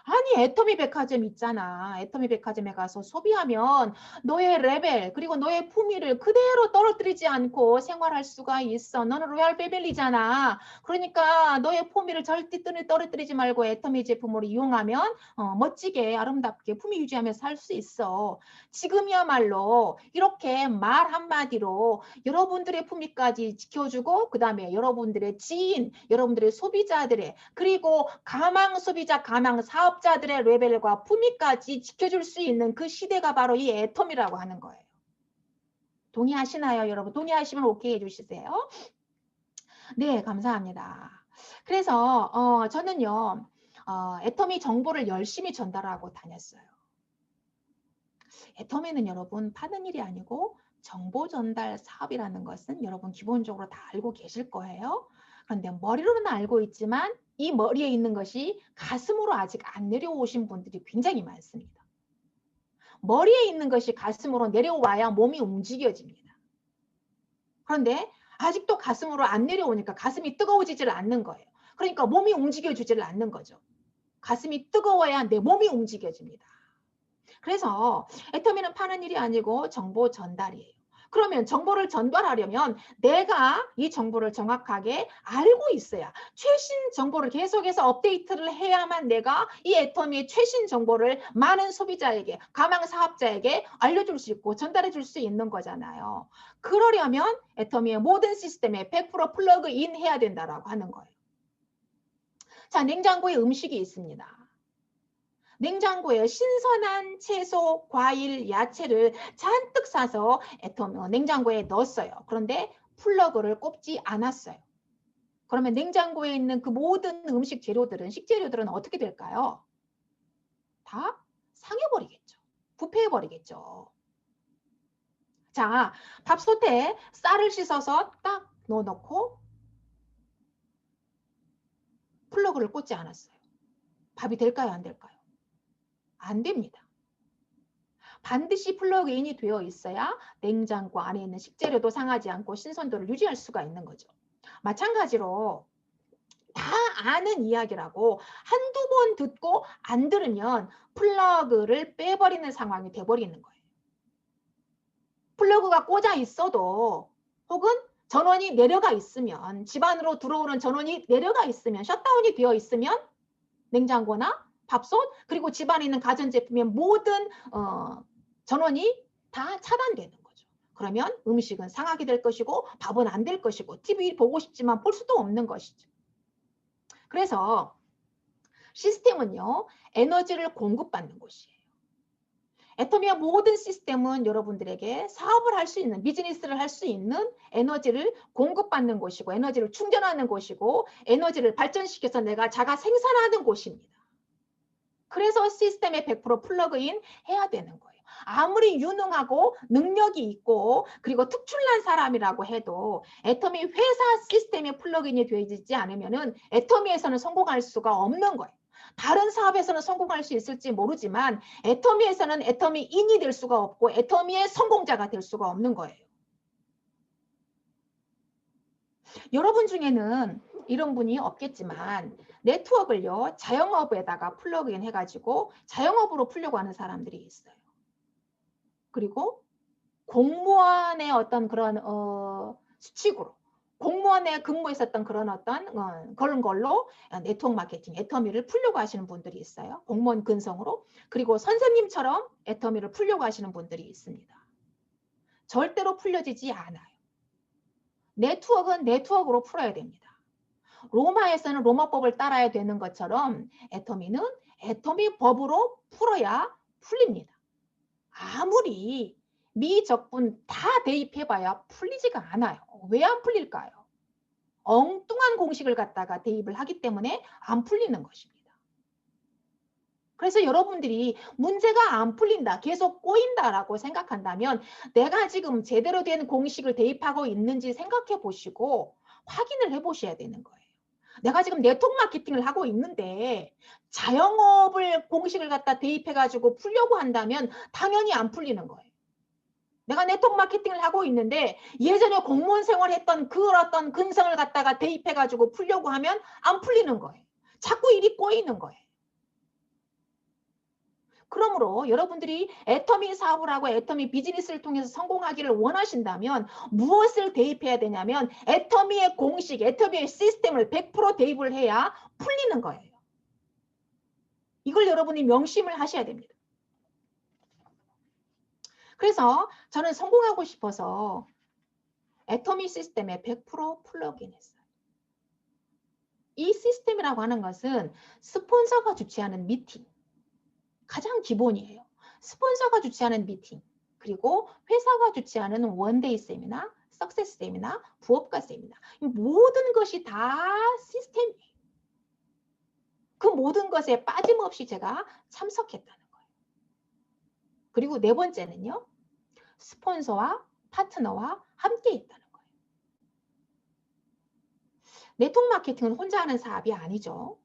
아니, 애터미 백화점 있잖아. 애터미 백화점에 가서 소비하면 너의 레벨, 그리고 너의 품위를 그대로 떨어뜨리지 않고 생활할 수가 있어. 너는 로얄 패밀리잖아. 그러니까 너의 품위를 절대 떨어뜨리지 말고 애터미 제품을 이용하면 멋지게, 아름답게 품위 유지하면서 살 수 있어. 지금이야말로 이렇게 말 한마디로 여러분들의 품위까지 지켜주고, 그 다음에 여러분들의 지인, 여러분들의 소비자들의, 그리고 가망 소비자, 가망 사업자들의 레벨과 품위까지 지켜줄 수 있는 그 시대가 바로 이 애텀이라고 하는 거예요. 동의하시나요, 여러분? 동의하시면 오케이 해주시세요. 네, 감사합니다. 그래서 저는요, 애텀이 정보를 열심히 전달하고 다녔어요. 애터미는 여러분 파는 일이 아니고 정보 전달 사업이라는 것은 여러분 기본적으로 다 알고 계실 거예요. 그런데 머리로는 알고 있지만 이 머리에 있는 것이 가슴으로 아직 안 내려오신 분들이 굉장히 많습니다. 머리에 있는 것이 가슴으로 내려와야 몸이 움직여집니다. 그런데 아직도 가슴으로 안 내려오니까 가슴이 뜨거워지질 않는 거예요. 그러니까 몸이 움직여주지를 않는 거죠. 가슴이 뜨거워야 내 몸이 움직여집니다. 그래서 애터미는 파는 일이 아니고 정보 전달이에요. 그러면 정보를 전달하려면 내가 이 정보를 정확하게 알고 있어야 최신 정보를 계속해서 업데이트를 해야만 내가 이 애터미의 최신 정보를 많은 소비자에게, 가망 사업자에게 알려줄 수 있고 전달해 줄 수 있는 거잖아요. 그러려면 애터미의 모든 시스템에 100% 플러그인 해야 된다라고 하는 거예요. 자, 냉장고에 음식이 있습니다. 냉장고에 신선한 채소, 과일, 야채를 잔뜩 싸서 냉장고에 넣었어요. 그런데 플러그를 꼽지 않았어요. 그러면 냉장고에 있는 그 모든 음식 재료들은, 식재료들은 어떻게 될까요? 다 상해버리겠죠. 부패해버리겠죠. 자, 밥솥에 쌀을 씻어서 딱 넣어놓고 플러그를 꽂지 않았어요. 밥이 될까요? 안 될까요? 안 됩니다. 반드시 플러그인이 되어 있어야 냉장고 안에 있는 식재료도 상하지 않고 신선도를 유지할 수가 있는 거죠. 마찬가지로 다 아는 이야기라고 한두 번 듣고 안 들으면 플러그를 빼버리는 상황이 돼버리는 거예요. 플러그가 꽂아 있어도 혹은 전원이 내려가 있으면, 집 안으로 들어오는 전원이 내려가 있으면, 셧다운이 되어 있으면 냉장고나 밥솥, 그리고 집안에 있는 가전제품의 모든 전원이 다 차단되는 거죠. 그러면 음식은 상하게 될 것이고 밥은 안 될 것이고 TV 보고 싶지만 볼 수도 없는 것이죠. 그래서 시스템은요, 에너지를 공급받는 곳이에요. 애터미의 모든 시스템은 여러분들에게 사업을 할 수 있는, 비즈니스를 할 수 있는 에너지를 공급받는 곳이고, 에너지를 충전하는 곳이고, 에너지를 발전시켜서 내가 자가 생산하는 곳입니다. 그래서 시스템에 100% 플러그인 해야 되는 거예요. 아무리 유능하고 능력이 있고 그리고 특출난 사람이라고 해도 애터미 회사 시스템에 플러그인이 되어 있지 않으면 애터미에서는 성공할 수가 없는 거예요. 다른 사업에서는 성공할 수 있을지 모르지만 애터미에서는 애터미인이 될 수가 없고 애터미의 성공자가 될 수가 없는 거예요. 여러분 중에는 이런 분이 없겠지만 네트워크를요, 자영업에다가 플러그인 해가지고 자영업으로 풀려고 하는 사람들이 있어요. 그리고 공무원의 어떤 그런 수칙으로 공무원에 근무했었던 그런 어떤 그런 걸로 네트워크 마케팅, 애터미를 풀려고 하시는 분들이 있어요. 공무원 근성으로. 그리고 선생님처럼 애터미를 풀려고 하시는 분들이 있습니다. 절대로 풀려지지 않아요. 네트워크는 네트워크로 풀어야 됩니다. 로마에서는 로마법을 따라야 되는 것처럼 애터미는 애터미 법으로 풀어야 풀립니다. 아무리 미적분 다 대입해봐야 풀리지가 않아요. 왜 안 풀릴까요? 엉뚱한 공식을 갖다가 대입을 하기 때문에 안 풀리는 것입니다. 그래서 여러분들이 문제가 안 풀린다, 계속 꼬인다라고 생각한다면 내가 지금 제대로 된 공식을 대입하고 있는지 생각해 보시고 확인을 해 보셔야 되는 거예요. 내가 지금 네트워크 마케팅을 하고 있는데 자영업을 공식을 갖다 대입해가지고 풀려고 한다면 당연히 안 풀리는 거예요. 내가 네트워크 마케팅을 하고 있는데 예전에 공무원 생활했던 그 어떤 근성을 갖다가 대입해가지고 풀려고 하면 안 풀리는 거예요. 자꾸 일이 꼬이는 거예요. 그러므로 여러분들이 애터미 사업을 하고 애터미 비즈니스를 통해서 성공하기를 원하신다면 무엇을 대입해야 되냐면 애터미의 공식, 애터미의 시스템을 100% 대입을 해야 풀리는 거예요. 이걸 여러분이 명심을 하셔야 됩니다. 그래서 저는 성공하고 싶어서 애터미 시스템에 100% 플러그인 했어요. 이 시스템이라고 하는 것은 스폰서가 주최하는 미팅, 가장 기본이에요. 스폰서가 주최하는 미팅, 그리고 회사가 주최하는 원데이 세미나, 석세스 세미나, 부업가 세미나, 모든 것이 다 시스템이에요. 그 모든 것에 빠짐없이 제가 참석했다는 거예요. 그리고 네 번째는요, 스폰서와 파트너와 함께 있다는 거예요. 네트워크 마케팅은 혼자 하는 사업이 아니죠.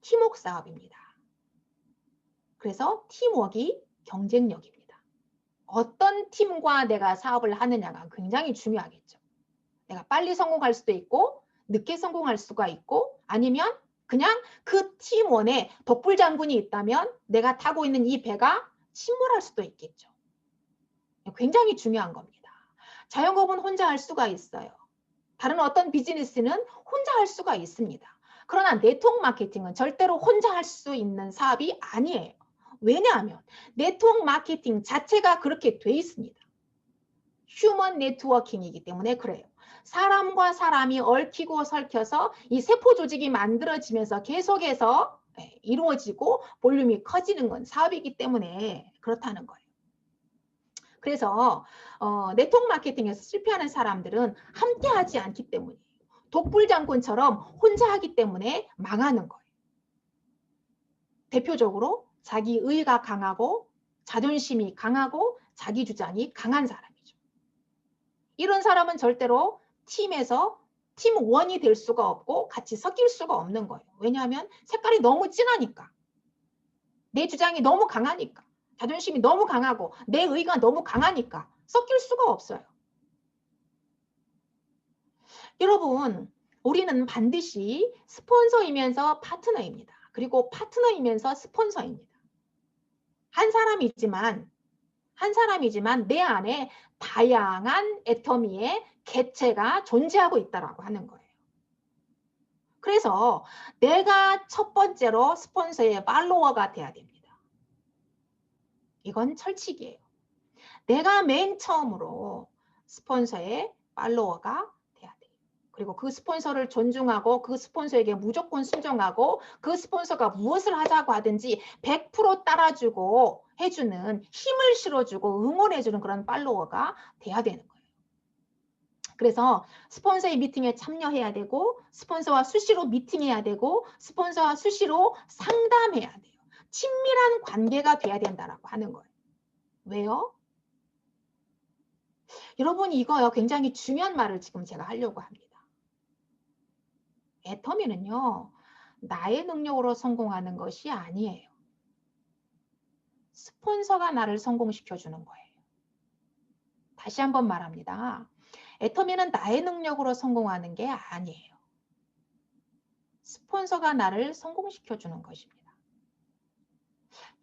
팀워크 사업입니다. 그래서 팀워크가 경쟁력입니다. 어떤 팀과 내가 사업을 하느냐가 굉장히 중요하겠죠. 내가 빨리 성공할 수도 있고 늦게 성공할 수가 있고 아니면 그냥 그 팀원에 독불장군이 있다면 내가 타고 있는 이 배가 침몰할 수도 있겠죠. 굉장히 중요한 겁니다. 자영업은 혼자 할 수가 있어요. 다른 어떤 비즈니스는 혼자 할 수가 있습니다. 그러나 네트워크 마케팅은 절대로 혼자 할 수 있는 사업이 아니에요. 왜냐하면 네트워크 마케팅 자체가 그렇게 돼 있습니다. 휴먼 네트워킹이기 때문에 그래요. 사람과 사람이 얽히고 설켜서 이 세포 조직이 만들어지면서 계속해서 이루어지고 볼륨이 커지는 건 사업이기 때문에 그렇다는 거예요. 그래서 네트워크 마케팅에서 실패하는 사람들은 함께 하지 않기 때문이에요. 독불장군처럼 혼자 하기 때문에 망하는 거예요. 대표적으로 자기 의의가 강하고 자존심이 강하고 자기 주장이 강한 사람이죠. 이런 사람은 절대로 팀에서 팀원이 될 수가 없고 같이 섞일 수가 없는 거예요. 왜냐하면 색깔이 너무 진하니까. 내 주장이 너무 강하니까. 자존심이 너무 강하고 내 의의가 너무 강하니까 섞일 수가 없어요. 여러분, 우리는 반드시 스폰서이면서 파트너입니다. 그리고 파트너이면서 스폰서입니다. 한 사람이지만 내 안에 다양한 애터미의 객체가 존재하고 있다라고 하는 거예요. 그래서 내가 첫 번째로 스폰서의 팔로워가 돼야 됩니다. 이건 철칙이에요. 내가 맨 처음으로 스폰서의 팔로워가 돼야 돼요. 그리고 그 스폰서를 존중하고 그 스폰서에게 무조건 순종하고 그 스폰서가 무엇을 하자고 하든지 100% 따라주고 해주는 힘을 실어주고 응원해주는 그런 팔로워가 돼야 되는 거예요. 그래서 스폰서의 미팅에 참여해야 되고 스폰서와 수시로 미팅해야 되고 스폰서와 수시로 상담해야 돼요. 친밀한 관계가 돼야 된다라고 하는 거예요. 왜요? 여러분 이거요 굉장히 중요한 말을 지금 제가 하려고 합니다. 애터미는요 나의 능력으로 성공하는 것이 아니에요. 스폰서가 나를 성공시켜 주는 거예요. 다시 한번 말합니다. 애터미는 나의 능력으로 성공하는 게 아니에요. 스폰서가 나를 성공시켜 주는 것입니다.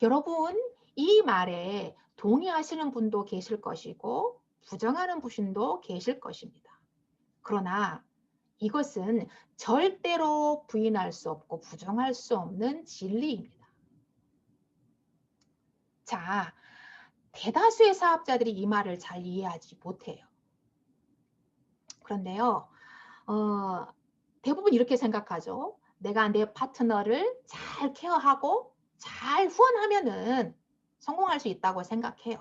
여러분 이 말에 동의하시는 분도 계실 것이고 부정하는 분도 계실 것입니다. 그러나 이것은 절대로 부인할 수 없고 부정할 수 없는 진리입니다. 자, 대다수의 사업자들이 이 말을 잘 이해하지 못해요. 그런데요, 대부분 이렇게 생각하죠. 내가 내 파트너를 잘 케어하고 잘 후원하면은 성공할 수 있다고 생각해요.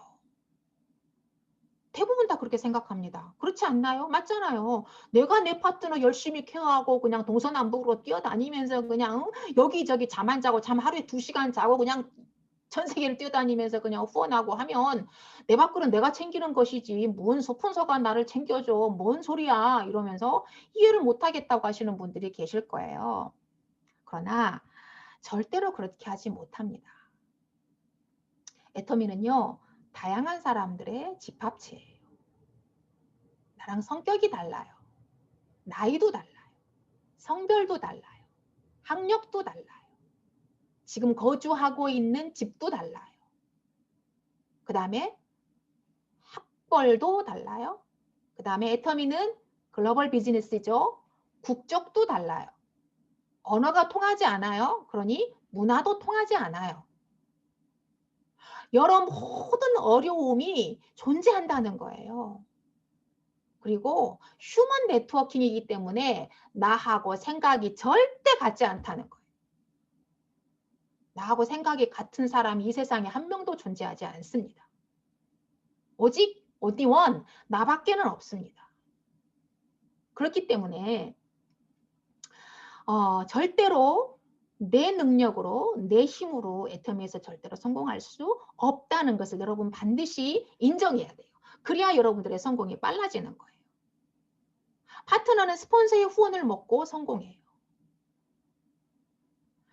대부분 다 그렇게 생각합니다. 그렇지 않나요? 맞잖아요. 내가 내 파트너 열심히 케어하고 그냥 동서남북으로 뛰어다니면서 그냥 여기저기 잠 안 자고 잠 하루에 2시간 자고 그냥 전 세계를 뛰어다니면서 그냥 후원하고 하면 내 밥그릇 내가 챙기는 것이지 뭔 스폰서가 나를 챙겨줘. 뭔 소리야. 이러면서 이해를 못하겠다고 하시는 분들이 계실 거예요. 그러나 절대로 그렇게 하지 못합니다. 애터미는요. 다양한 사람들의 집합체예요. 나랑 성격이 달라요. 나이도 달라요. 성별도 달라요. 학력도 달라요. 지금 거주하고 있는 집도 달라요. 그 다음에 학벌도 달라요. 그 다음에 애터미는 글로벌 비즈니스죠. 국적도 달라요. 언어가 통하지 않아요. 그러니 문화도 통하지 않아요. 여러 모든 어려움이 존재한다는 거예요. 그리고 휴먼 네트워킹이기 때문에 나하고 생각이 절대 같지 않다는 거예요. 나하고 생각이 같은 사람이 이 세상에 한 명도 존재하지 않습니다. 오직 only 나밖에는 없습니다. 그렇기 때문에 절대로 내 능력으로 내 힘으로 애터미에서 절대로 성공할 수 없다는 것을 여러분 반드시 인정해야 돼요. 그래야 여러분들의 성공이 빨라지는 거예요. 파트너는 스폰서의 후원을 먹고 성공해요.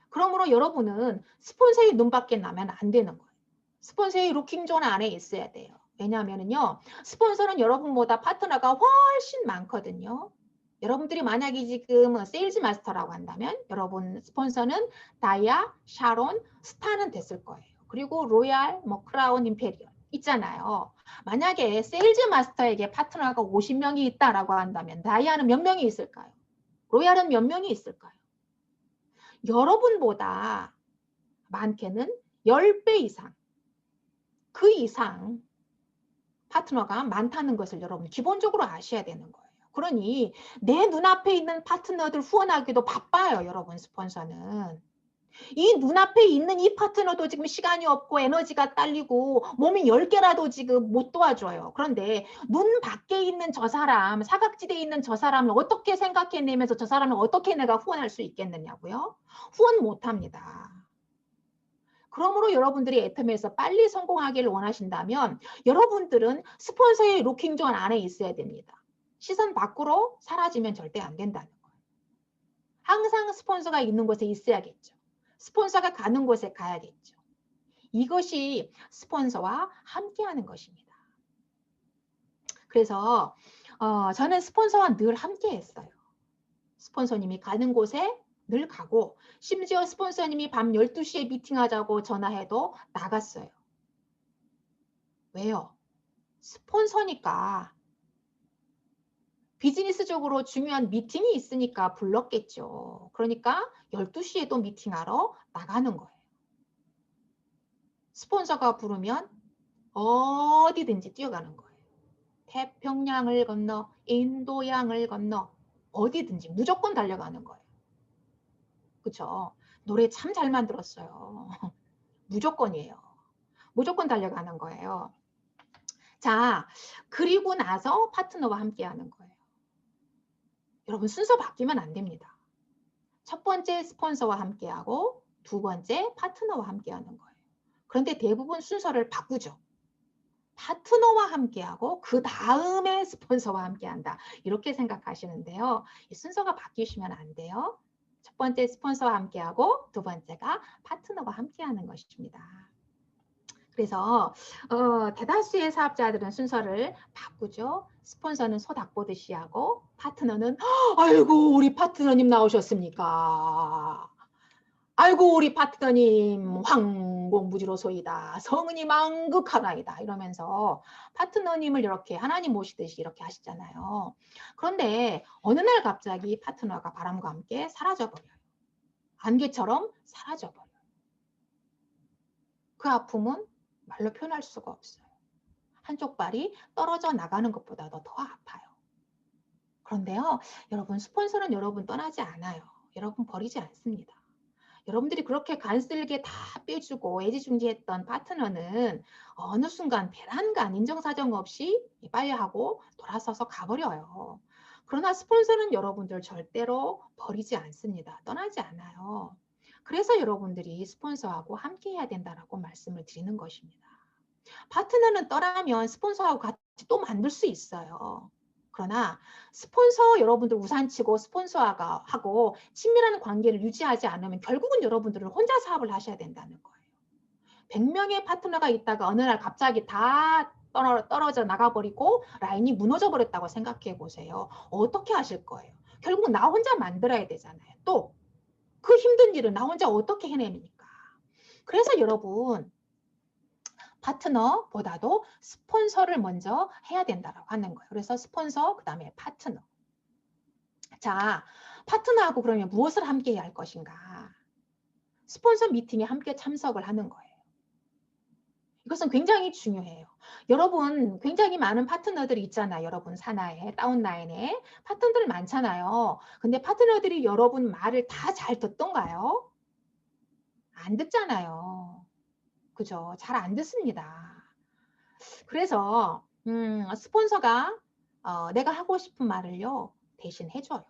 그러므로 여러분은 스폰서의 눈밖에 나면 안 되는 거예요. 스폰서의 루킹존 안에 있어야 돼요. 왜냐하면요, 스폰서는 여러분보다 파트너가 훨씬 많거든요. 여러분들이 만약에 지금 세일즈 마스터라고 한다면 여러분 스폰서는 다이아, 샤론, 스타는 됐을 거예요. 그리고 로얄, 크라운, 임페리얼 있잖아요. 만약에 세일즈 마스터에게 파트너가 50명이 있다라고 한다면 다이아는 몇 명이 있을까요? 로얄은 몇 명이 있을까요? 여러분보다 많게는 10배 이상, 그 이상 파트너가 많다는 것을 여러분 기본적으로 아셔야 되는 거예요. 그러니 내 눈앞에 있는 파트너들 후원하기도 바빠요, 여러분 스폰서는. 이 눈앞에 있는 이 파트너도 지금 시간이 없고 에너지가 딸리고 몸이 10개라도 지금 못 도와줘요. 그런데 눈 밖에 있는 저 사람, 사각지대에 있는 저 사람을 어떻게 생각해내면서 저 사람을 어떻게 내가 후원할 수 있겠느냐고요? 후원 못합니다. 그러므로 여러분들이 애터미에서 빨리 성공하기를 원하신다면 여러분들은 스폰서의 루킹존 안에 있어야 됩니다. 시선 밖으로 사라지면 절대 안 된다는 거예요. 항상 스폰서가 있는 곳에 있어야겠죠. 스폰서가 가는 곳에 가야겠죠. 이것이 스폰서와 함께하는 것입니다. 그래서 저는 스폰서와 늘 함께했어요. 스폰서님이 가는 곳에 늘 가고 심지어 스폰서님이 밤 12시에 미팅하자고 전화해도 나갔어요. 왜요? 스폰서니까 비즈니스적으로 중요한 미팅이 있으니까 불렀겠죠. 그러니까 12시에도 미팅하러 나가는 거예요. 스폰서가 부르면 어디든지 뛰어가는 거예요. 태평양을 건너 인도양을 건너 어디든지 무조건 달려가는 거예요. 그렇죠? 노래 참 잘 만들었어요. 무조건이에요. 무조건 달려가는 거예요. 자, 그리고 나서 파트너와 함께 하는 거예요. 여러분 순서 바뀌면 안 됩니다. 첫 번째 스폰서와 함께하고 두 번째 파트너와 함께하는 거예요. 그런데 대부분 순서를 바꾸죠. 파트너와 함께하고 그 다음에 스폰서와 함께한다. 이렇게 생각하시는데요. 이 순서가 바뀌시면 안 돼요. 첫 번째 스폰서와 함께하고 두 번째가 파트너와 함께하는 것입니다. 그래서 대다수의 사업자들은 순서를 바꾸죠. 스폰서는 소 닭보듯이 하고 파트너는 아이고 우리 파트너님 나오셨습니까? 아이고 우리 파트너님 황공무지로소이다. 성은이 망극하나이다. 이러면서 파트너님을 이렇게 하나님 모시듯이 이렇게 하시잖아요. 그런데 어느 날 갑자기 파트너가 바람과 함께 사라져버려요. 안개처럼 사라져버려요. 그 아픔은 말로 표현할 수가 없어요. 한쪽 발이 떨어져 나가는 것보다도 더 아파요. 그런데요, 여러분 스폰서는 여러분 떠나지 않아요. 여러분 버리지 않습니다. 여러분들이 그렇게 간쓸게 다 빼주고 애지중지했던 파트너는 어느 순간 배란간 인정사정 없이 빨리하고 돌아서서 가버려요. 그러나 스폰서는 여러분들 절대로 버리지 않습니다. 떠나지 않아요. 그래서 여러분들이 스폰서하고 함께 해야 된다라고 말씀을 드리는 것입니다. 파트너는 떠나면 스폰서하고 같이 또 만들 수 있어요. 그러나 스폰서 여러분들 우산치고 스폰서하고 친밀한 관계를 유지하지 않으면 결국은 여러분들은 혼자 사업을 하셔야 된다는 거예요. 100명의 파트너가 있다가 어느 날 갑자기 다 떨어져 나가버리고 라인이 무너져 버렸다고 생각해 보세요. 어떻게 하실 거예요? 결국은 나 혼자 만들어야 되잖아요. 또 그 힘든 일을 나 혼자 어떻게 해냅니까? 그래서 여러분 파트너보다도 스폰서를 먼저 해야 된다고 하는 거예요. 그래서 스폰서, 그 다음에 파트너. 자, 파트너하고 그러면 무엇을 함께 해야 할 것인가? 스폰서 미팅에 함께 참석을 하는 거예요. 이것은 굉장히 중요해요. 여러분 굉장히 많은 파트너들이 있잖아요. 여러분 산하에, 다운라인에 파트너들 많잖아요. 근데 파트너들이 여러분 말을 다 잘 듣던가요? 안 듣잖아요. 그죠? 잘 안 듣습니다. 그래서 스폰서가 내가 하고 싶은 말을요 대신 해줘요.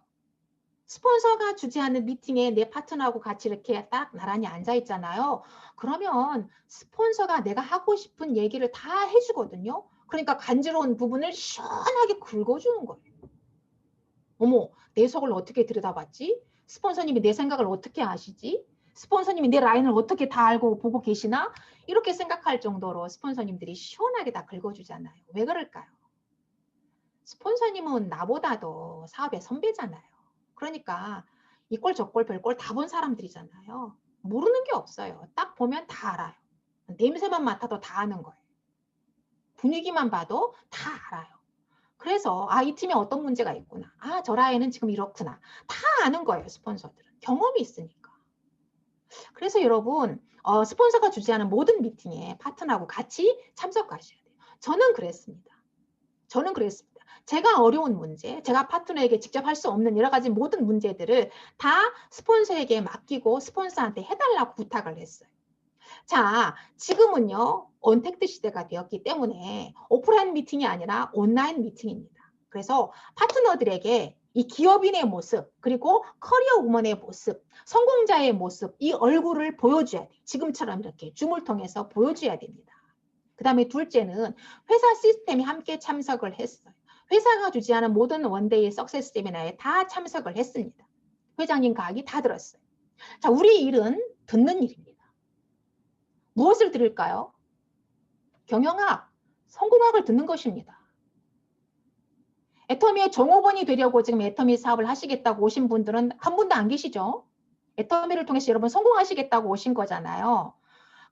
스폰서가 주재하는 미팅에 내 파트너하고 같이 이렇게 딱 나란히 앉아 있잖아요. 그러면 스폰서가 내가 하고 싶은 얘기를 다 해주거든요. 그러니까 간지러운 부분을 시원하게 긁어주는 거예요. 어머, 내 속을 어떻게 들여다봤지? 스폰서님이 내 생각을 어떻게 아시지? 스폰서님이 내 라인을 어떻게 다 알고 보고 계시나? 이렇게 생각할 정도로 스폰서님들이 시원하게 다 긁어주잖아요. 왜 그럴까요? 스폰서님은 나보다도 사업의 선배잖아요. 그러니까 이꼴 저꼴 별꼴 다 본 사람들이잖아요. 모르는 게 없어요. 딱 보면 다 알아요. 냄새만 맡아도 다 아는 거예요. 분위기만 봐도 다 알아요. 그래서 이 팀에 어떤 문제가 있구나. 저 라인은 지금 이렇구나. 다 아는 거예요. 스폰서들은. 경험이 있으니까. 그래서 여러분 스폰서가 주재하는 모든 미팅에 파트너하고 같이 참석하셔야 돼요. 저는 그랬습니다. 제가 어려운 문제, 제가 파트너에게 직접 할 수 없는 여러 가지 모든 문제들을 다 스폰서에게 맡기고 스폰서한테 해달라고 부탁을 했어요. 자, 지금은요, 언택트 시대가 되었기 때문에 오프라인 미팅이 아니라 온라인 미팅입니다. 그래서 파트너들에게 이 기업인의 모습, 그리고 커리어 우먼의 모습, 성공자의 모습, 이 얼굴을 보여줘야 돼요. 지금처럼 이렇게 줌을 통해서 보여줘야 됩니다. 그 다음에 둘째는 회사 시스템이 함께 참석을 했어요. 회사가 주재하는 모든 원데이 석세스 세미나에 다 참석을 했습니다. 회장님 강의 다 들었어요. 자, 우리 일은 듣는 일입니다. 무엇을 들을까요? 경영학, 성공학을 듣는 것입니다. 애터미의 종업원이 되려고 지금 애터미 사업을 하시겠다고 오신 분들은 한 분도 안 계시죠? 애터미를 통해서 여러분 성공하시겠다고 오신 거잖아요.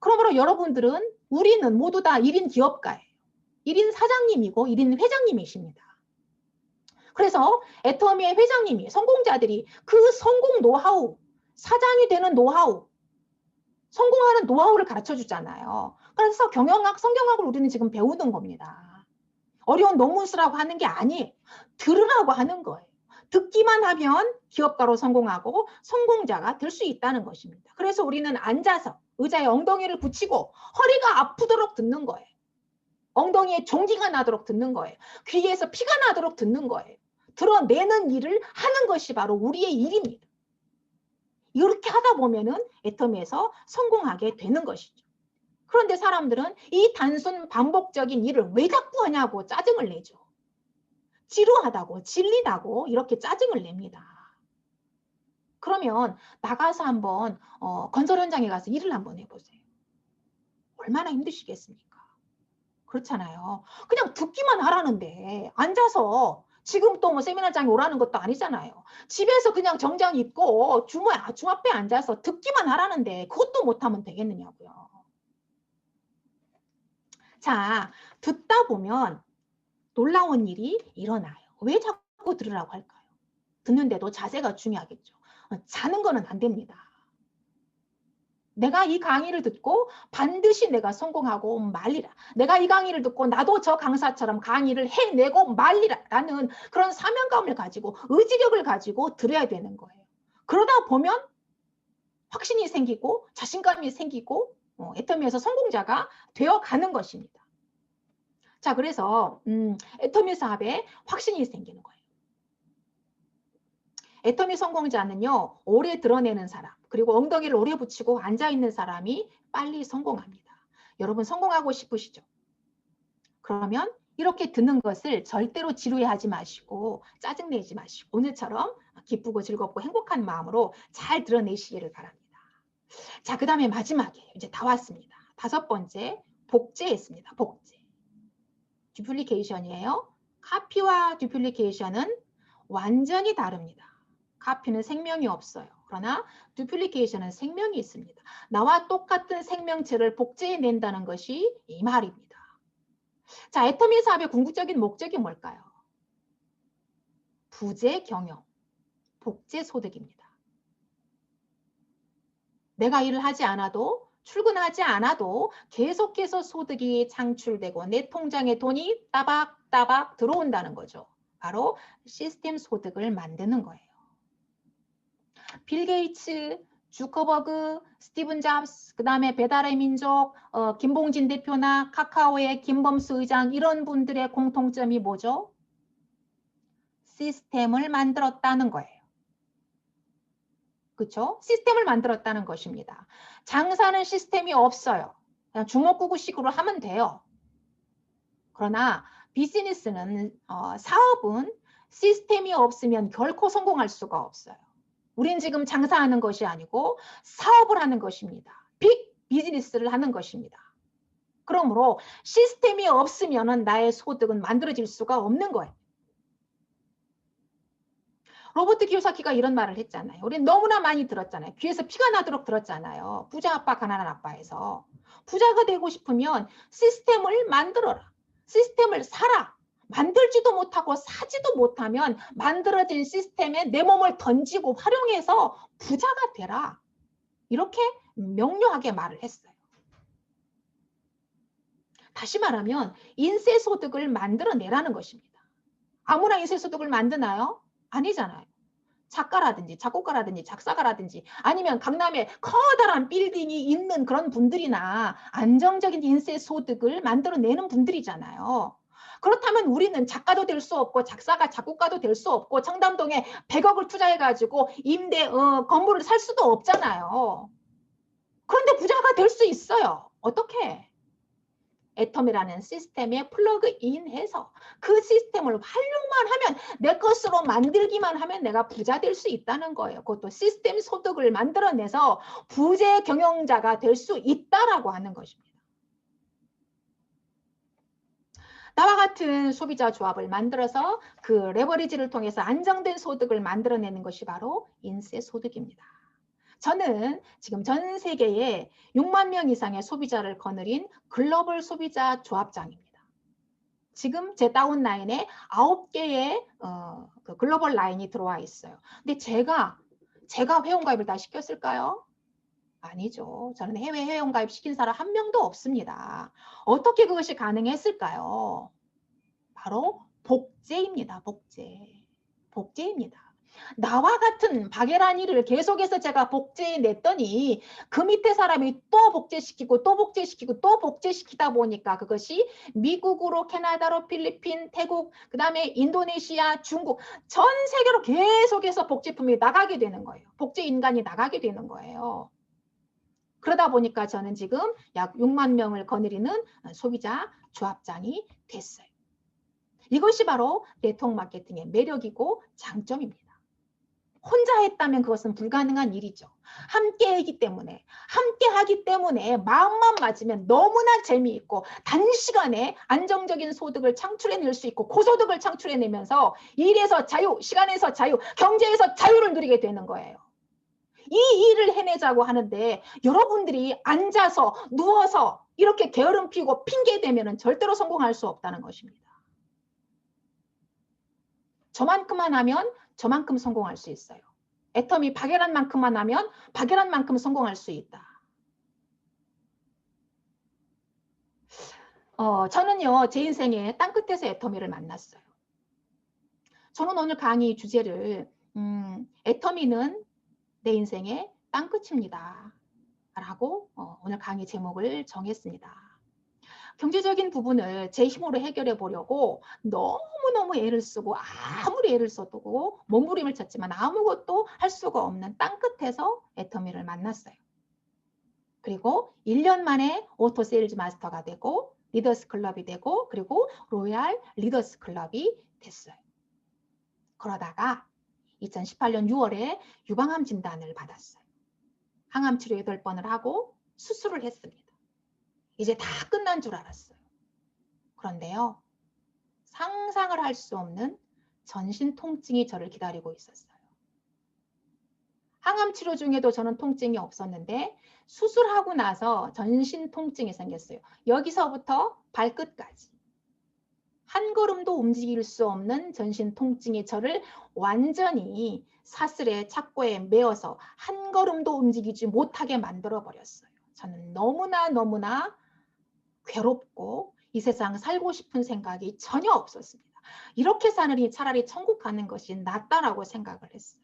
그러므로 여러분들은 우리는 모두 다 1인 기업가예요. 1인 사장님이고 1인 회장님이십니다. 그래서 애터미의 회장님이 성공자들이 그 성공 노하우, 사장이 되는 노하우, 성공하는 노하우를 가르쳐 주잖아요. 그래서 경영학, 성경학을 우리는 지금 배우는 겁니다. 어려운 논문 쓰라고 하는 게 아니에요. 들으라고 하는 거예요. 듣기만 하면 기업가로 성공하고 성공자가 될 수 있다는 것입니다. 그래서 우리는 앉아서 의자에 엉덩이를 붙이고 허리가 아프도록 듣는 거예요. 엉덩이에 종기가 나도록 듣는 거예요. 귀에서 피가 나도록 듣는 거예요. 드러내는 일을 하는 것이 바로 우리의 일입니다. 이렇게 하다 보면은 애터미에서 성공하게 되는 것이죠. 그런데 사람들은 이 단순 반복적인 일을 왜 자꾸 하냐고 짜증을 내죠. 지루하다고 질리다고 이렇게 짜증을 냅니다. 그러면 나가서 한번 건설 현장에 가서 일을 한번 해보세요. 얼마나 힘드시겠습니까? 그렇잖아요. 그냥 듣기만 하라는데 앉아서 지금 또 뭐 세미나장에 오라는 것도 아니잖아요. 집에서 그냥 정장 입고 줌 앞에 앉아서 듣기만 하라는데 그것도 못하면 되겠느냐고요. 자, 듣다 보면 놀라운 일이 일어나요. 왜 자꾸 들으라고 할까요? 듣는데도 자세가 중요하겠죠. 자는 거는 안 됩니다. 내가 이 강의를 듣고 반드시 내가 성공하고 말리라. 내가 이 강의를 듣고 나도 저 강사처럼 강의를 해내고 말리라. 라는 그런 사명감을 가지고 의지력을 가지고 들어야 되는 거예요. 그러다 보면 확신이 생기고 자신감이 생기고 애터미에서 성공자가 되어가는 것입니다. 자, 그래서 애터미 사업에 확신이 생기는 거예요. 애터미 성공자는요, 오래 드러내는 사람, 그리고 엉덩이를 오래 붙이고 앉아있는 사람이 빨리 성공합니다. 여러분 성공하고 싶으시죠? 그러면 이렇게 듣는 것을 절대로 지루해하지 마시고 짜증내지 마시고 오늘처럼 기쁘고 즐겁고 행복한 마음으로 잘 드러내시기를 바랍니다. 자, 그 다음에 마지막에 이제 다 왔습니다. 5번째, 복제했습니다. 복제. 듀플리케이션이에요. 카피와 듀플리케이션은 완전히 다릅니다. 카피는 생명이 없어요. 그러나 듀플리케이션은 생명이 있습니다. 나와 똑같은 생명체를 복제해낸다는 것이 이 말입니다. 자, 애터미 사업의 궁극적인 목적이 뭘까요? 부재 경영, 복제 소득입니다. 내가 일을 하지 않아도 출근하지 않아도 계속해서 소득이 창출되고 내 통장에 돈이 따박따박 들어온다는 거죠. 바로 시스템 소득을 만드는 거예요. 빌 게이츠, 주커버그, 스티븐 잡스, 그 다음에 배달의 민족, 김봉진 대표나 카카오의 김범수 의장 이런 분들의 공통점이 뭐죠? 시스템을 만들었다는 거예요. 그렇죠? 시스템을 만들었다는 것입니다. 장사는 시스템이 없어요. 그냥 주먹구구식으로 하면 돼요. 그러나 비즈니스는 사업은 시스템이 없으면 결코 성공할 수가 없어요. 우린 지금 장사하는 것이 아니고 사업을 하는 것입니다. 빅 비즈니스를 하는 것입니다. 그러므로 시스템이 없으면 나의 소득은 만들어질 수가 없는 거예요. 로버트 키요사키가 이런 말을 했잖아요. 우린 너무나 많이 들었잖아요. 귀에서 피가 나도록 들었잖아요. 부자 아빠, 가난한 아빠에서. 부자가 되고 싶으면 시스템을 만들어라. 시스템을 사라. 만들지도 못하고 사지도 못하면 만들어진 시스템에 내 몸을 던지고 활용해서 부자가 되라. 이렇게 명료하게 말을 했어요. 다시 말하면 인쇄소득을 만들어내라는 것입니다. 아무나 인쇄소득을 만드나요? 아니잖아요. 작가라든지 작곡가라든지 작사가라든지 아니면 강남에 커다란 빌딩이 있는 그런 분들이나 안정적인 인쇄 소득을 만들어내는 분들이잖아요. 그렇다면 우리는 작가도 될 수 없고 작사가 작곡가도 될 수 없고 청담동에 100억을 투자해가지고 임대 건물을 살 수도 없잖아요. 그런데 부자가 될 수 있어요. 어떻게? 애텀이라는 시스템에 플러그인해서 그 시스템을 활용만 하면 내 것으로 만들기만 하면 내가 부자 될 수 있다는 거예요. 그것도 시스템 소득을 만들어내서 부재 경영자가 될 수 있다라고 하는 것입니다. 나와 같은 소비자 조합을 만들어서 그 레버리지를 통해서 안정된 소득을 만들어내는 것이 바로 인쇄 소득입니다. 저는 지금 전 세계에 6만 명 이상의 소비자를 거느린 글로벌 소비자 조합장입니다. 지금 제 다운라인에 9개의 그 글로벌 라인이 들어와 있어요. 근데 제가 회원가입을 다 시켰을까요? 아니죠. 저는 해외 회원가입 시킨 사람 한 명도 없습니다. 어떻게 그것이 가능했을까요? 바로 복제입니다. 복제입니다. 나와 같은 박애란이를 계속해서 제가 복제해냈더니 그 밑에 사람이 또 복제시키고 또 복제시키고 또 복제시키다 보니까 그것이 미국으로 캐나다로 필리핀, 태국, 그 다음에 인도네시아, 중국 전 세계로 계속해서 복제품이 나가게 되는 거예요. 복제 인간이 나가게 되는 거예요. 그러다 보니까 저는 지금 약 6만 명을 거느리는 소비자 조합장이 됐어요. 이것이 바로 네트워크 마케팅의 매력이고 장점입니다. 혼자 했다면 그것은 불가능한 일이죠. 함께 하기 때문에 마음만 맞으면 너무나 재미있고 단시간에 안정적인 소득을 창출해낼 수 있고 고소득을 창출해내면서 일에서 자유, 시간에서 자유, 경제에서 자유를 누리게 되는 거예요. 이 일을 해내자고 하는데 여러분들이 앉아서 누워서 이렇게 게으름 피우고 핑계 대면은 절대로 성공할 수 없다는 것입니다. 저만큼만 하면 저만큼 성공할 수 있어요. 애터미 박애란만큼만 하면 박애란만큼 성공할 수 있다. 저는요, 제 인생에 땅끝에서 애터미를 만났어요. 저는 오늘 강의 주제를 애터미는 내 인생의 땅끝입니다. 라고 오늘 강의 제목을 정했습니다. 경제적인 부분을 제 힘으로 해결해 보려고 너무너무 애를 쓰고 아무리 애를 써도 몸부림을 쳤지만 아무것도 할 수가 없는 땅끝에서 애터미를 만났어요. 그리고 1년 만에 오토 세일즈 마스터가 되고 리더스 클럽이 되고 그리고 로얄 리더스 클럽이 됐어요. 그러다가 2018년 6월에 유방암 진단을 받았어요. 항암 치료 8번을 하고 수술을 했습니다. 이제 다 끝난 줄 알았어요. 그런데요, 상상을 할 수 없는 전신 통증이 저를 기다리고 있었어요. 항암 치료 중에도 저는 통증이 없었는데 수술하고 나서 전신 통증이 생겼어요. 여기서부터 발끝까지. 한 걸음도 움직일 수 없는 전신 통증이 저를 완전히 사슬에 착고에 매어서 한 걸음도 움직이지 못하게 만들어 버렸어요. 저는 너무나 괴롭고 이 세상 살고 싶은 생각이 전혀 없었습니다. 이렇게 사느니 차라리 천국 가는 것이 낫다라고 생각을 했어요.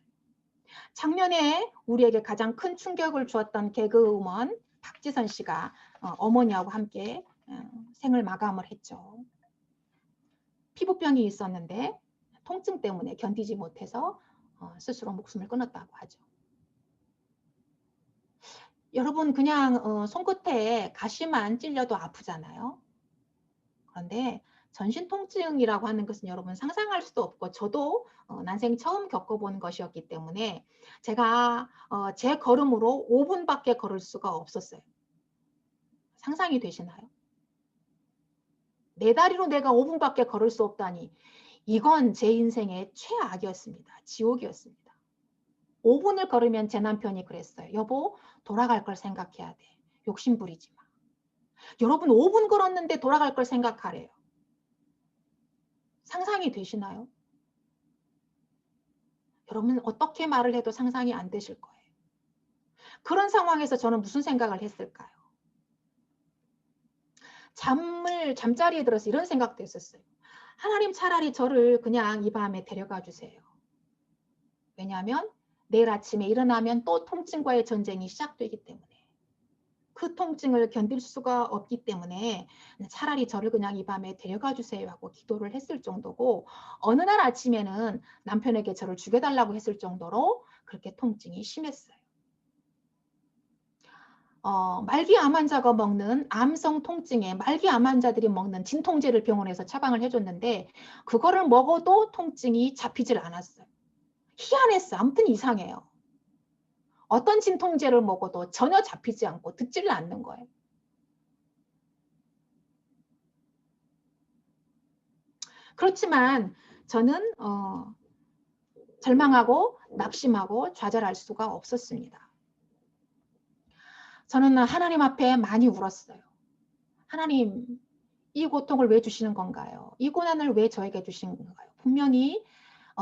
작년에 우리에게 가장 큰 충격을 주었던 개그우먼 박지선 씨가 어머니하고 함께 생을 마감을 했죠. 피부병이 있었는데 통증 때문에 견디지 못해서 스스로 목숨을 끊었다고 하죠. 여러분 그냥 손끝에 가시만 찔려도 아프잖아요. 그런데 전신 통증이라고 하는 것은 여러분 상상할 수도 없고 저도 난생 처음 겪어본 것이었기 때문에 제가 제 걸음으로 5분밖에 걸을 수가 없었어요. 상상이 되시나요? 내 다리로 내가 5분밖에 걸을 수 없다니 이건 제 인생의 최악이었습니다. 지옥이었습니다. 5분을 걸으면 제 남편이 그랬어요. 여보, 돌아갈 걸 생각해야 돼. 욕심 부리지 마. 여러분 5분 걸었는데 돌아갈 걸 생각하래요. 상상이 되시나요? 여러분 어떻게 말을 해도 상상이 안 되실 거예요. 그런 상황에서 저는 무슨 생각을 했을까요? 잠자리에 들어서 이런 생각도 했었어요. 하나님 차라리 저를 그냥 이 밤에 데려가 주세요. 왜냐하면 내일 아침에 일어나면 또 통증과의 전쟁이 시작되기 때문에 그 통증을 견딜 수가 없기 때문에 차라리 저를 그냥 이 밤에 데려가 주세요 하고 기도를 했을 정도고 어느 날 아침에는 남편에게 저를 죽여달라고 했을 정도로 그렇게 통증이 심했어요. 말기 암 환자가 먹는 암성 통증에 말기 암 환자들이 먹는 진통제를 병원에서 처방을 해줬는데 그거를 먹어도 통증이 잡히질 않았어요. 희한했어. 아무튼 이상해요. 어떤 진통제를 먹어도 전혀 잡히지 않고 듣지를 않는 거예요. 그렇지만 저는 절망하고 낙심하고 좌절할 수가 없었습니다. 저는 하나님 앞에 많이 울었어요. 하나님, 이 고통을 왜 주시는 건가요? 이 고난을 왜 저에게 주신 건가요? 분명히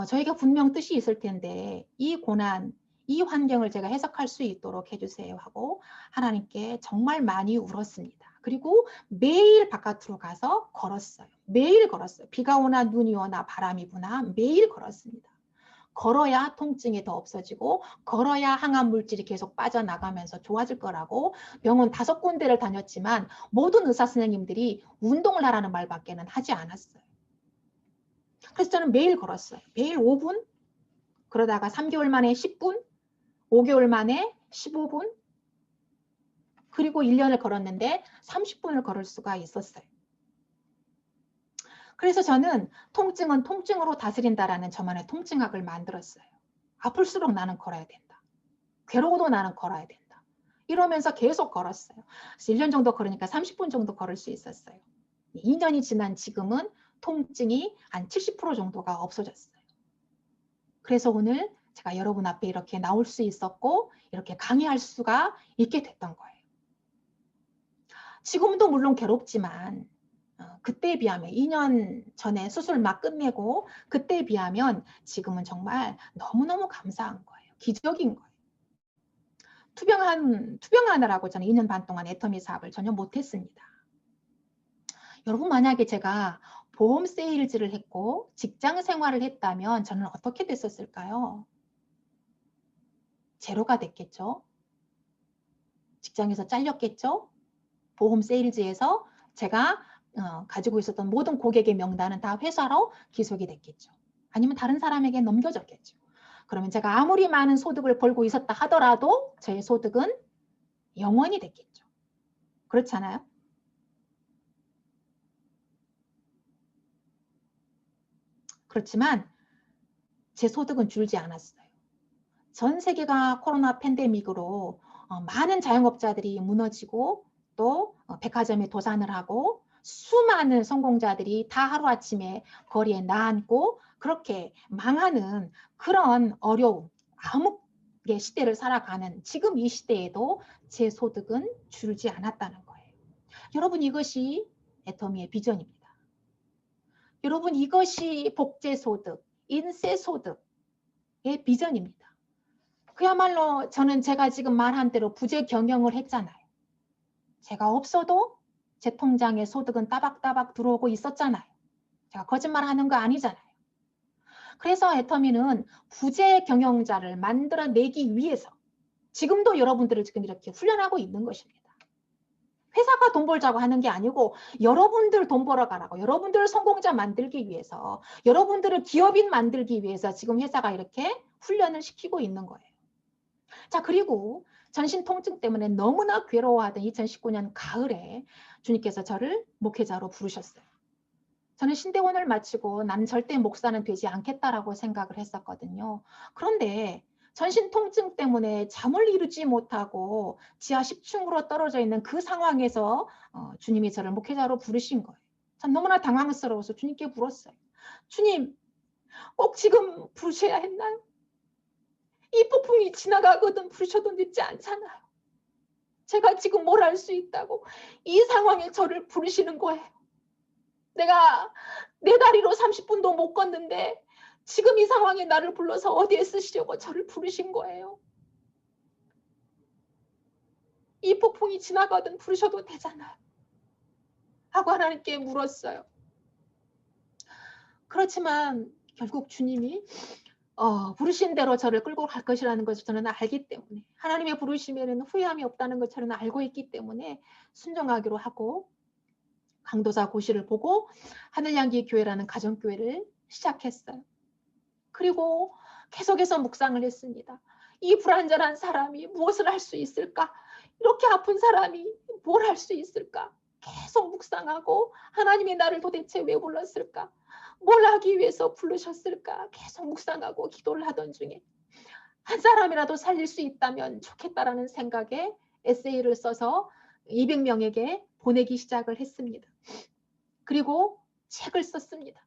저에게 분명 뜻이 있을 텐데 이 고난, 이 환경을 제가 해석할 수 있도록 해주세요 하고 하나님께 정말 많이 울었습니다. 그리고 매일 바깥으로 가서 걸었어요. 매일 걸었어요. 비가 오나 눈이 오나 바람이 부나 매일 걸었습니다. 걸어야 통증이 더 없어지고 걸어야 항암 물질이 계속 빠져나가면서 좋아질 거라고 병원 5군데를 다녔지만 모든 의사 선생님들이 운동을 하라는 말밖에는 하지 않았어요. 그래서 저는 매일 걸었어요. 매일 5분, 그러다가 3개월 만에 10분, 5개월 만에 15분, 그리고 1년을 걸었는데 30분을 걸을 수가 있었어요. 그래서 저는 통증은 통증으로 다스린다라는 저만의 통증학을 만들었어요. 아플수록 나는 걸어야 된다. 괴로워도 나는 걸어야 된다. 이러면서 계속 걸었어요. 그래서 1년 정도 걸으니까 30분 정도 걸을 수 있었어요. 2년이 지난 지금은 통증이 한 70% 정도가 없어졌어요. 그래서 오늘 제가 여러분 앞에 이렇게 나올 수 있었고 이렇게 강의할 수가 있게 됐던 거예요. 지금도 물론 괴롭지만 그때에 비하면 2년 전에 수술 막 끝내고 그때에 비하면 지금은 정말 너무너무 감사한 거예요. 기적인 거예요. 투병하느라고 저는 2년 반 동안 애터미 사업을 전혀 못했습니다. 여러분 만약에 제가 보험 세일즈를 했고 직장 생활을 했다면 저는 어떻게 됐었을까요? 제로가 됐겠죠. 직장에서 잘렸겠죠. 보험 세일즈에서 제가 가지고 있었던 모든 고객의 명단은 다 회사로 기속이 됐겠죠. 아니면 다른 사람에게 넘겨졌겠죠. 그러면 제가 아무리 많은 소득을 벌고 있었다 하더라도 저의 소득은 영원히 됐겠죠. 그렇잖아요. 그렇지만 제 소득은 줄지 않았어요. 전 세계가 코로나 팬데믹으로 많은 자영업자들이 무너지고 또 백화점에 도산을 하고 수많은 성공자들이 다 하루아침에 거리에 나앉고 그렇게 망하는 그런 어려움, 암흑의 시대를 살아가는 지금 이 시대에도 제 소득은 줄지 않았다는 거예요. 여러분 이것이 애터미의 비전입니다. 여러분 이것이 복제소득, 인세소득의 비전입니다. 그야말로 저는 제가 지금 말한 대로 부재 경영을 했잖아요. 제가 없어도 제 통장에 소득은 따박따박 들어오고 있었잖아요. 제가 거짓말하는 거 아니잖아요. 그래서 애터미는 부재 경영자를 만들어내기 위해서 지금도 여러분들을 지금 이렇게 훈련하고 있는 것입니다. 회사가 돈 벌자고 하는 게 아니고 여러분들 돈 벌어가라고 여러분들을 성공자 만들기 위해서 여러분들을 기업인 만들기 위해서 지금 회사가 이렇게 훈련을 시키고 있는 거예요. 자, 그리고 전신 통증 때문에 너무나 괴로워하던 2019년 가을에 주님께서 저를 목회자로 부르셨어요. 저는 신대원을 마치고 난 절대 목사는 되지 않겠다라고 생각을 했었거든요. 그런데 전신 통증 때문에 잠을 이루지 못하고 지하 10층으로 떨어져 있는 그 상황에서 주님이 저를 목회자로 부르신 거예요. 전 너무나 당황스러워서 주님께 물었어요. 주님, 꼭 지금 부르셔야 했나요? 이 폭풍이 지나가거든 부르셔도 늦지 않잖아요. 제가 지금 뭘 할 수 있다고 이 상황에 저를 부르시는 거예요. 내가 내 다리로 30분도 못 걷는데 지금 이 상황에 나를 불러서 어디에 쓰시려고 저를 부르신 거예요. 이 폭풍이 지나가든 부르셔도 되잖아요. 하고 하나님께 물었어요. 그렇지만 결국 주님이 부르신 대로 저를 끌고 갈 것이라는 것을 저는 알기 때문에 하나님의 부르심에는 후회함이 없다는 걸 저는 알고 있기 때문에 순종하기로 하고 강도사 고시를 보고 하늘향기 교회라는 가정교회를 시작했어요. 그리고 계속해서 묵상을 했습니다. 이 불완전한 사람이 무엇을 할 수 있을까? 이렇게 아픈 사람이 뭘 할 수 있을까? 계속 묵상하고 하나님이 나를 도대체 왜 불렀을까? 뭘 하기 위해서 부르셨을까? 계속 묵상하고 기도를 하던 중에 한 사람이라도 살릴 수 있다면 좋겠다라는 생각에 에세이를 써서 200명에게 보내기 시작을 했습니다. 그리고 책을 썼습니다.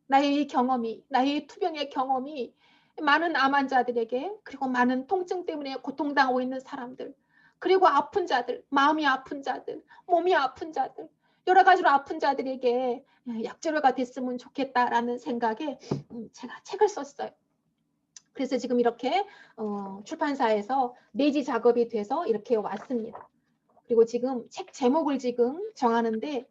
나의 이 경험이, 나의 투병의 경험이 많은 암 환자들에게 그리고 많은 통증 때문에 고통당하고 있는 사람들 그리고 아픈 자들, 마음이 아픈 자들, 몸이 아픈 자들 여러 가지로 아픈 자들에게 약재료가 됐으면 좋겠다라는 생각에 제가 책을 썼어요. 그래서 지금 이렇게 출판사에서 내지 작업이 돼서 이렇게 왔습니다. 그리고 지금 책 제목을 지금 정하는데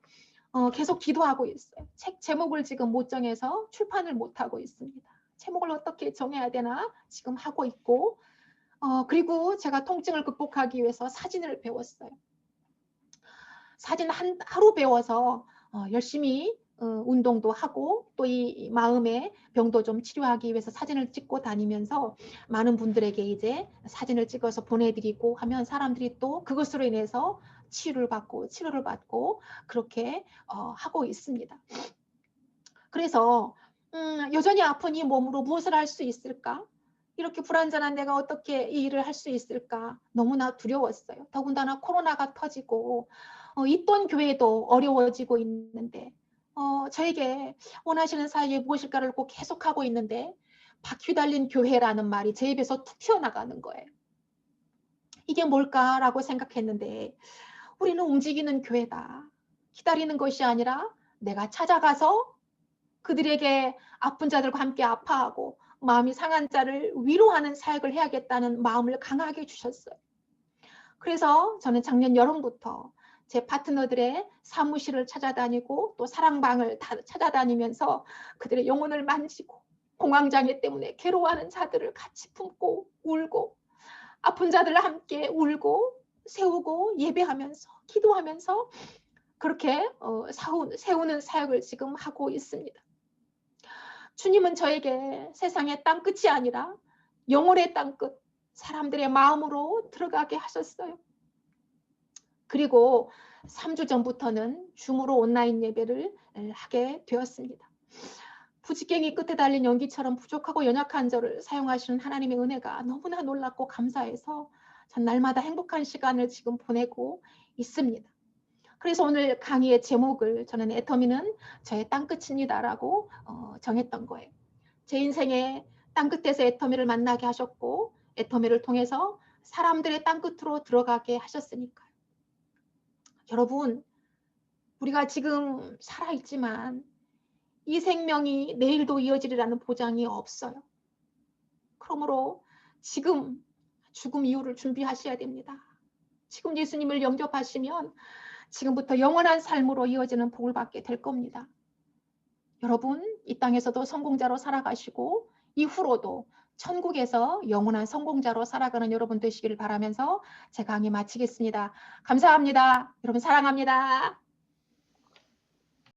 계속 기도하고 있어요. 책 제목을 지금 못 정해서 출판을 못하고 있습니다. 제목을 어떻게 정해야 되나 지금 하고 있고 그리고 제가 통증을 극복하기 위해서 사진을 배웠어요. 사진 하루 배워서 열심히 운동도 하고 또 이 마음의 병도 좀 치료하기 위해서 사진을 찍고 다니면서 많은 분들에게 이제 사진을 찍어서 보내드리고 하면 사람들이 또 그것으로 인해서 치료를 받고 그렇게 하고 있습니다. 그래서 여전히 아픈 이 몸으로 무엇을 할 수 있을까? 이렇게 불완전한 내가 어떻게 이 일을 할 수 있을까? 너무나 두려웠어요. 더군다나 코로나가 터지고 있던 교회도 어려워지고 있는데 저에게 원하시는 사역이 무엇일까를 꼭 계속하고 있는데 바퀴 달린 교회라는 말이 제 입에서 툭 튀어나가는 거예요. 이게 뭘까라고 생각했는데 우리는 움직이는 교회다. 기다리는 것이 아니라 내가 찾아가서 그들에게 아픈 자들과 함께 아파하고 마음이 상한 자를 위로하는 사역을 해야겠다는 마음을 강하게 주셨어요. 그래서 저는 작년 여름부터 제 파트너들의 사무실을 찾아다니고 또 사랑방을 찾아다니면서 그들의 영혼을 만지고 공황장애 때문에 괴로워하는 자들을 같이 품고 울고 아픈 자들과 함께 울고 세우고 예배하면서 기도하면서 그렇게 세우는 사역을 지금 하고 있습니다. 주님은 저에게 세상의 땅끝이 아니라 영혼의 땅끝, 사람들의 마음으로 들어가게 하셨어요. 그리고 3주 전부터는 줌으로 온라인 예배를 하게 되었습니다. 부직갱이 끝에 달린 연기처럼 부족하고 연약한 저를 사용하시는 하나님의 은혜가 너무나 놀랍고 감사해서 전 날마다 행복한 시간을 지금 보내고 있습니다. 그래서 오늘 강의의 제목을 저는 애터미는 저의 땅끝입니다라고 정했던 거예요. 제 인생의 땅끝에서 애터미를 만나게 하셨고 애터미를 통해서 사람들의 땅끝으로 들어가게 하셨으니까요. 여러분, 우리가 지금 살아있지만 이 생명이 내일도 이어지리라는 보장이 없어요. 그러므로 지금 죽음 이후를 준비하셔야 됩니다. 지금 예수님을 영접하시면 지금부터 영원한 삶으로 이어지는 복을 받게 될 겁니다. 여러분, 이 땅에서도 성공자로 살아가시고 이후로도 천국에서 영원한 성공자로 살아가는 여러분 되시기를 바라면서 제 강의 마치겠습니다. 감사합니다. 여러분 사랑합니다.